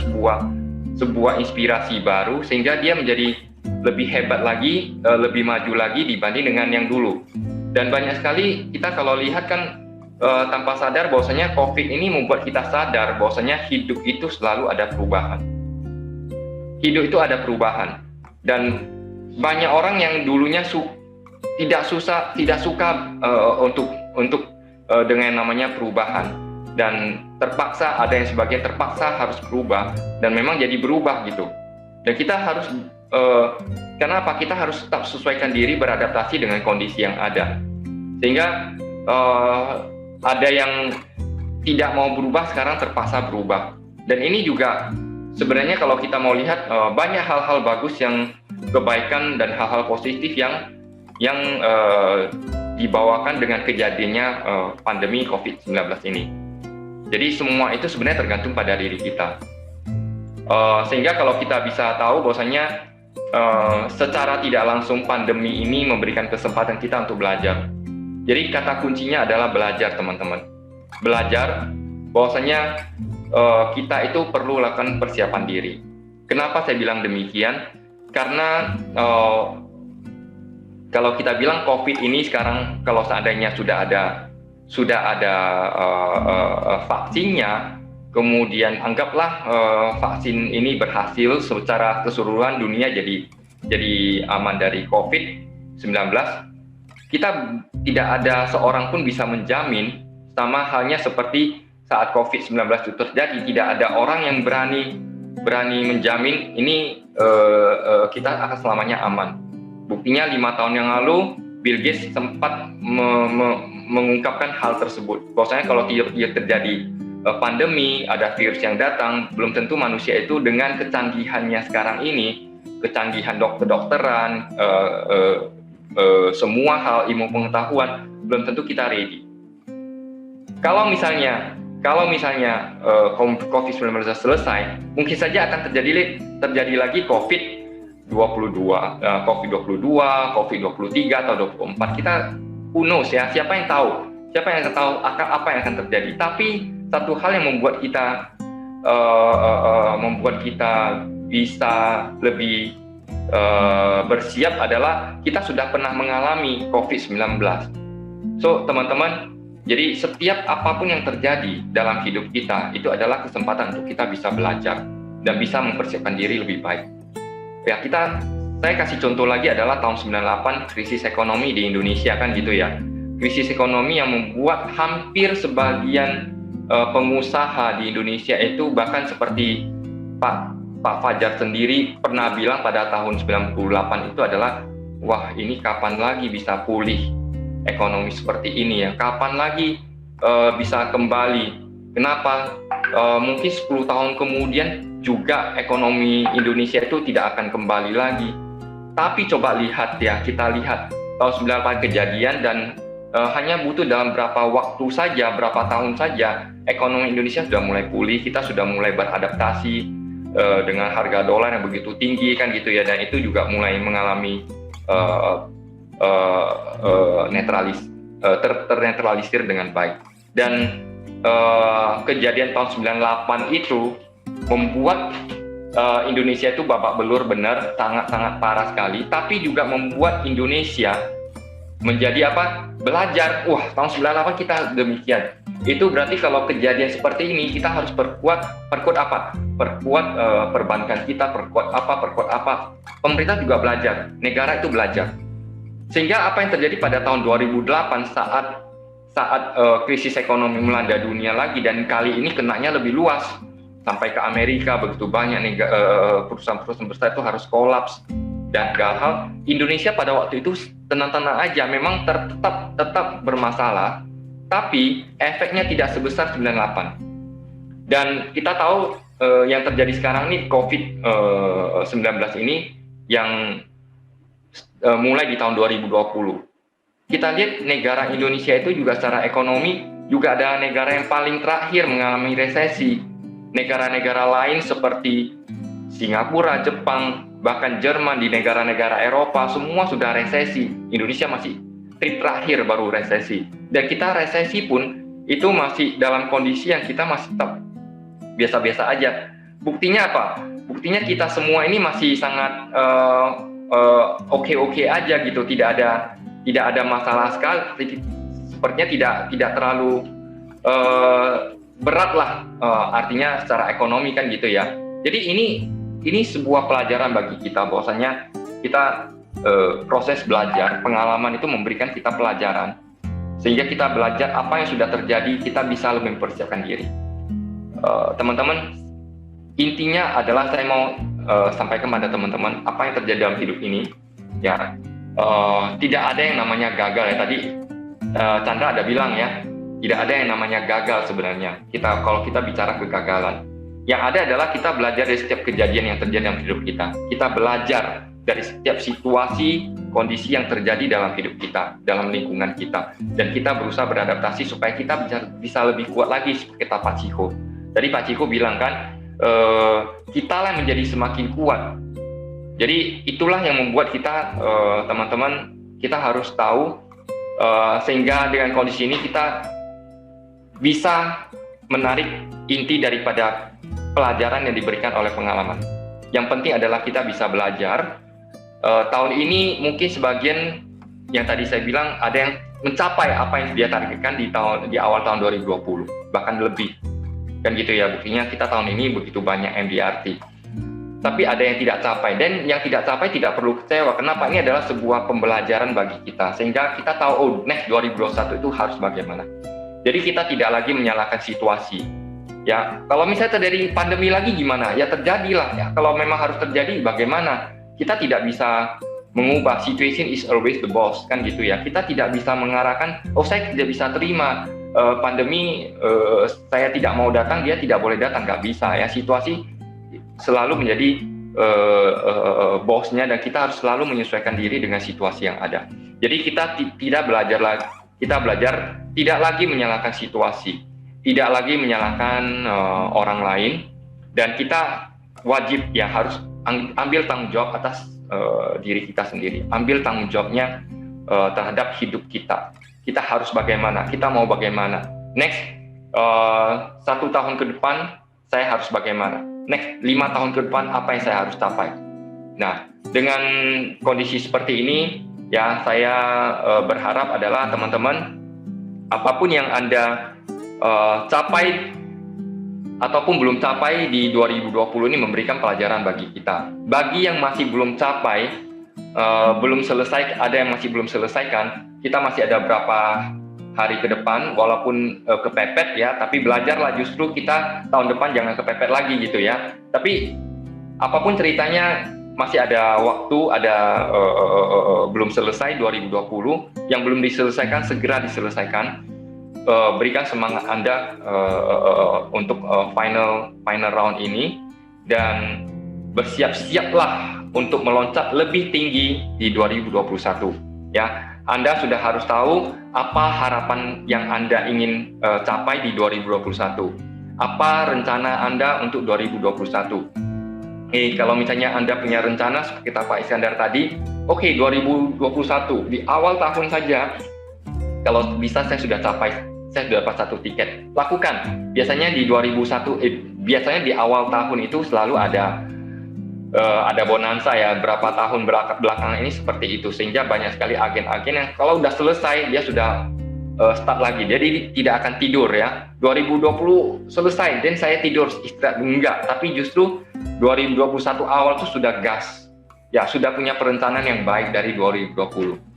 sebuah inspirasi baru sehingga dia menjadi lebih hebat lagi, lebih maju lagi dibanding dengan yang dulu. Dan banyak sekali kita kalau lihat kan tanpa sadar bahwasanya COVID ini membuat kita sadar bahwasanya hidup itu selalu ada perubahan. Hidup itu ada perubahan. Dan banyak orang yang dulunya tidak suka untuk dengan namanya perubahan, dan terpaksa, ada yang sebagian terpaksa harus berubah, dan memang jadi berubah gitu. Dan kita harus kenapa kita harus tetap sesuaikan diri, beradaptasi dengan kondisi yang ada, sehingga ada yang tidak mau berubah sekarang terpaksa berubah. Dan ini juga sebenarnya kalau kita mau lihat banyak hal-hal bagus, yang kebaikan dan hal-hal positif yang dibawakan dengan kejadiannya pandemi COVID-19 ini. Jadi semua itu sebenarnya tergantung pada diri kita. Sehingga kalau kita bisa tahu bahwasanya secara tidak langsung pandemi ini memberikan kesempatan kita untuk belajar. Jadi kata kuncinya adalah belajar, teman-teman. Belajar bahwasanya kita itu perlu lakukan persiapan diri. Kenapa saya bilang demikian? Karena kalau kita bilang COVID ini sekarang, kalau seandainya sudah ada vaksinnya, kemudian anggaplah vaksin ini berhasil secara keseluruhan dunia jadi aman dari COVID-19, kita tidak ada seorang pun bisa menjamin, sama halnya seperti saat COVID-19 itu terjadi, tidak ada orang yang berani menjamin ini kita akan selamanya aman. Buktinya 5 tahun yang lalu Bill Gates sempat mengungkapkan hal tersebut, bahwasanya kalau tidak terjadi pandemi, ada virus yang datang, belum tentu manusia itu dengan kecanggihannya sekarang ini, kecanggihan dokter-dokteran, semua hal ilmu pengetahuan, belum tentu kita ready. Kalau misalnya COVID-19 selesai, mungkin saja akan terjadi lagi COVID-22, COVID-23 atau 24. Kita who knows ya, siapa yang tahu apa yang akan terjadi. Tapi satu hal yang membuat kita bisa lebih bersiap adalah kita sudah pernah mengalami COVID-19. So teman-teman, jadi setiap apapun yang terjadi dalam hidup kita itu adalah kesempatan untuk kita bisa belajar dan bisa mempersiapkan diri lebih baik. Ya, saya kasih contoh lagi adalah tahun 98, krisis ekonomi di Indonesia kan gitu ya. Krisis ekonomi yang membuat hampir sebagian pengusaha di Indonesia itu, bahkan seperti Pak Fajar sendiri pernah bilang pada tahun 98 itu adalah, wah ini kapan lagi bisa pulih ekonomi seperti ini ya, kapan lagi bisa kembali. Kenapa? Mungkin 10 tahun kemudian juga ekonomi Indonesia itu tidak akan kembali lagi. Tapi coba lihat ya, kita lihat tahun 98 kejadian, dan hanya butuh dalam berapa waktu saja, berapa tahun saja, ekonomi Indonesia sudah mulai pulih, kita sudah mulai beradaptasi dengan harga dolar yang begitu tinggi kan gitu ya, dan itu juga mulai mengalami ternetralisir dengan baik. Dan kejadian tahun 98 itu membuat Indonesia itu babak belur, benar, sangat-sangat parah sekali, tapi juga membuat Indonesia menjadi apa? Belajar. Wah, tahun 98 kita demikian. Itu berarti kalau kejadian seperti ini kita harus perkuat apa? Perkuat perbankan kita, perkuat apa? Pemerintah juga belajar, negara itu belajar. Sehingga apa yang terjadi pada tahun 2008 saat krisis ekonomi melanda dunia lagi, dan kali ini kenanya lebih luas sampai ke Amerika, begitu banyak perusahaan-perusahaan besar itu harus kolaps dan gagal. Indonesia pada waktu itu tenang-tenang aja, memang tetap bermasalah, tapi efeknya tidak sebesar 98. Dan kita tahu yang terjadi sekarang ini COVID-19 ini yang mulai di tahun 2020. Kita lihat negara Indonesia itu juga secara ekonomi juga ada negara yang paling terakhir mengalami resesi. Negara-negara lain seperti Singapura, Jepang, bahkan Jerman, di negara-negara Eropa semua sudah resesi. Indonesia masih trip terakhir baru resesi. Dan kita resesi pun itu masih dalam kondisi yang kita masih tetap biasa-biasa aja. Buktinya apa? Buktinya kita semua ini masih sangat oke-oke aja gitu, tidak ada masalah sekali, sepertinya tidak terlalu berat lah, artinya secara ekonomi kan gitu ya. Jadi ini sebuah pelajaran bagi kita, bahwasanya kita proses belajar, pengalaman itu memberikan kita pelajaran, sehingga kita belajar apa yang sudah terjadi, kita bisa lebih mempersiapkan diri. Teman-teman, intinya adalah saya mau sampaikan pada teman-teman apa yang terjadi dalam hidup ini, ya. Tidak ada yang namanya gagal ya. Tadi Chandra ada bilang ya, tidak ada yang namanya gagal sebenarnya. Kalau kita bicara kegagalan, yang ada adalah kita belajar dari setiap kejadian yang terjadi dalam hidup kita. Kita belajar dari setiap situasi, kondisi yang terjadi dalam hidup kita, dalam lingkungan kita, dan kita berusaha beradaptasi supaya kita bisa lebih kuat lagi, seperti kata Pak Ciko. Tadi Pak Ciko bilang kan, kita lah menjadi semakin kuat. Jadi itulah yang membuat kita, teman-teman, kita harus tahu, sehingga dengan kondisi ini kita bisa menarik inti daripada pelajaran yang diberikan oleh pengalaman. Yang penting adalah kita bisa belajar. Tahun ini mungkin sebagian yang tadi saya bilang ada yang mencapai apa yang dia targetkan di awal tahun 2020, bahkan lebih. Kan gitu ya, buktinya kita tahun ini begitu banyak MDRT. Tapi ada yang tidak capai, dan yang tidak capai tidak perlu kecewa. Kenapa? Ini adalah sebuah pembelajaran bagi kita, sehingga kita tahu, oh, next 2021 itu harus bagaimana. Jadi kita tidak lagi menyalahkan situasi. Ya, kalau misalnya terjadi pandemi lagi gimana? Ya terjadilah. Ya, kalau memang harus terjadi, bagaimana? Kita tidak bisa mengubah, situation is always the boss, kan gitu ya. Kita tidak bisa mengarahkan, oh saya tidak bisa terima pandemi, saya tidak mau datang, dia tidak boleh datang, nggak bisa ya. Situasi selalu menjadi bosnya, dan kita harus selalu menyesuaikan diri dengan situasi yang ada. Jadi kita tidak belajar lagi, kita belajar tidak lagi menyalahkan situasi, tidak lagi menyalahkan orang lain, dan kita wajib ya harus ambil tanggung jawab atas diri kita sendiri, ambil tanggung jawabnya terhadap hidup kita. Kita harus bagaimana, kita mau bagaimana. Next 1 tahun ke depan saya harus bagaimana. Next 5 tahun ke depan apa yang saya harus capai. Nah, dengan kondisi seperti ini ya, saya berharap adalah teman-teman, apapun yang Anda capai ataupun belum capai di 2020 ini memberikan pelajaran bagi kita. Bagi yang masih belum capai, belum selesai, ada yang masih belum selesaikan, kita masih ada berapa hari ke depan, walaupun kepepet ya, tapi belajarlah, justru kita tahun depan jangan kepepet lagi gitu ya. Tapi apapun ceritanya, masih ada waktu, ada belum selesai 2020, yang belum diselesaikan segera diselesaikan. Berikan semangat Anda untuk final round ini, dan bersiap-siaplah untuk meloncat lebih tinggi di 2021 ya. Anda sudah harus tahu apa harapan yang Anda ingin capai di 2021, apa rencana Anda untuk 2021. Kalau misalnya Anda punya rencana seperti kata Pak Iskandar tadi, oke, 2021 di awal tahun saja, kalau bisa saya sudah dapat 1 tiket, lakukan. Biasanya di 2001, biasanya di awal tahun itu selalu ada bonanza ya, berapa tahun belakangan ini seperti itu, sehingga banyak sekali agen-agen yang kalau udah selesai dia sudah start lagi, jadi tidak akan tidur ya. 2020 selesai dan saya tidur istirahat, enggak, tapi justru 2021 awal itu sudah gas ya, sudah punya perencanaan yang baik dari 2020.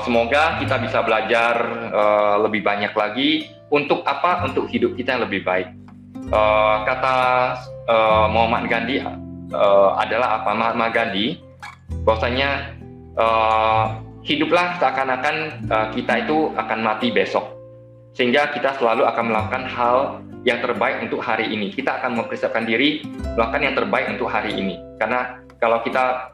Semoga kita bisa belajar lebih banyak lagi. Untuk apa? Untuk hidup kita yang lebih baik. Kata Muhammad Gandhi adalah apa? Mahatma Gandhi, bahwasanya hiduplah seakan-akan kita itu akan mati besok, sehingga kita selalu akan melakukan hal yang terbaik untuk hari ini. Kita akan mempersiapkan diri melakukan yang terbaik untuk hari ini, karena kalau kita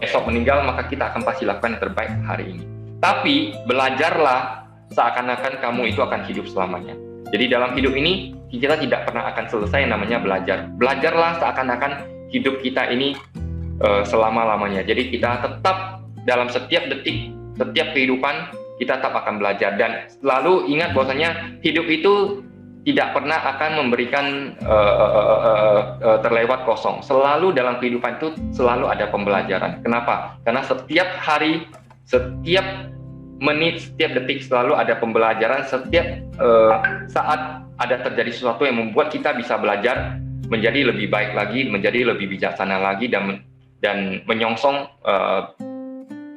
besok meninggal, maka kita akan pasti lakukan yang terbaik hari ini. Tapi belajarlah seakan-akan kamu itu akan hidup selamanya. Jadi dalam hidup ini kita tidak pernah akan selesai yang namanya belajar. Belajarlah seakan-akan hidup kita ini selama-lamanya. Jadi kita tetap dalam setiap detik, setiap kehidupan kita tetap akan belajar, dan selalu ingat bahwasanya hidup itu tidak pernah akan memberikan terlewat kosong. Selalu dalam kehidupan itu selalu ada pembelajaran. Kenapa? Karena setiap hari, setiap menit, setiap detik selalu ada pembelajaran. Setiap saat ada terjadi sesuatu yang membuat kita bisa belajar menjadi lebih baik lagi, menjadi lebih bijaksana lagi, dan menyongsong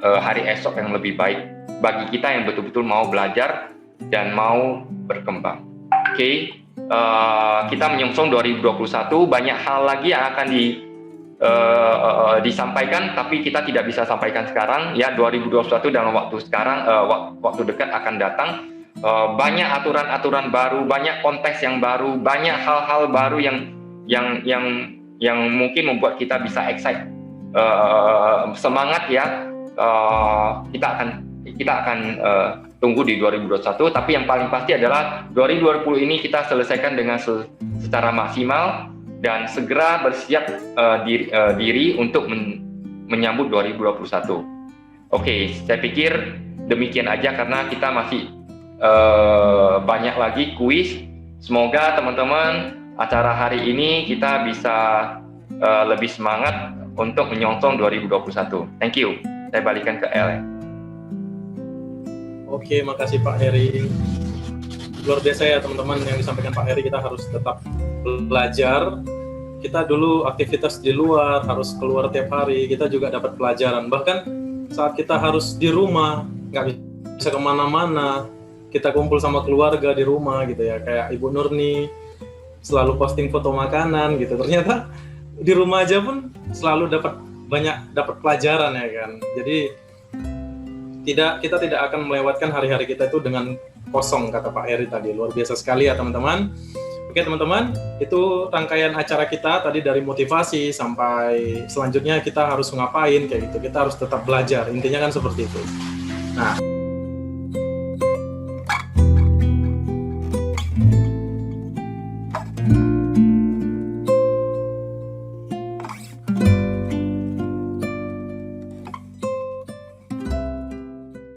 hari esok yang lebih baik bagi kita yang betul-betul mau belajar dan mau berkembang. Oke, kita menyongsong 2021, banyak hal lagi yang akan disampaikan, tapi kita tidak bisa sampaikan sekarang. Ya, 2021 dalam waktu sekarang, waktu dekat akan datang. Banyak aturan-aturan baru, banyak konteks yang baru, banyak hal-hal baru yang mungkin membuat kita bisa excite, semangat ya. Kita akan tunggu di 2021, tapi yang paling pasti adalah 2020 ini kita selesaikan dengan secara maksimal dan segera bersiap diri untuk menyambut 2021. Oke, saya pikir demikian aja karena kita masih banyak lagi kuis. Semoga teman-teman acara hari ini kita bisa lebih semangat untuk menyongsong 2021. Thank you. Saya balikan ke Ellen. Oke, makasih Pak Heri. Luar biasa ya teman-teman yang disampaikan Pak Heri, kita harus tetap belajar. Kita dulu aktivitas di luar, harus keluar tiap hari, kita juga dapat pelajaran. Bahkan saat kita harus di rumah, nggak bisa kemana-mana, kita kumpul sama keluarga di rumah gitu ya, kayak Ibu Nurni, selalu posting foto makanan gitu. Ternyata di rumah aja pun selalu dapat pelajaran ya kan. Jadi kita tidak akan melewatkan hari-hari kita itu dengan kosong, kata Pak Heri tadi. Luar biasa sekali ya teman-teman. Oke teman-teman, itu rangkaian acara kita tadi dari motivasi sampai selanjutnya kita harus ngapain kayak gitu. Kita harus tetap belajar, intinya kan seperti itu. Nah,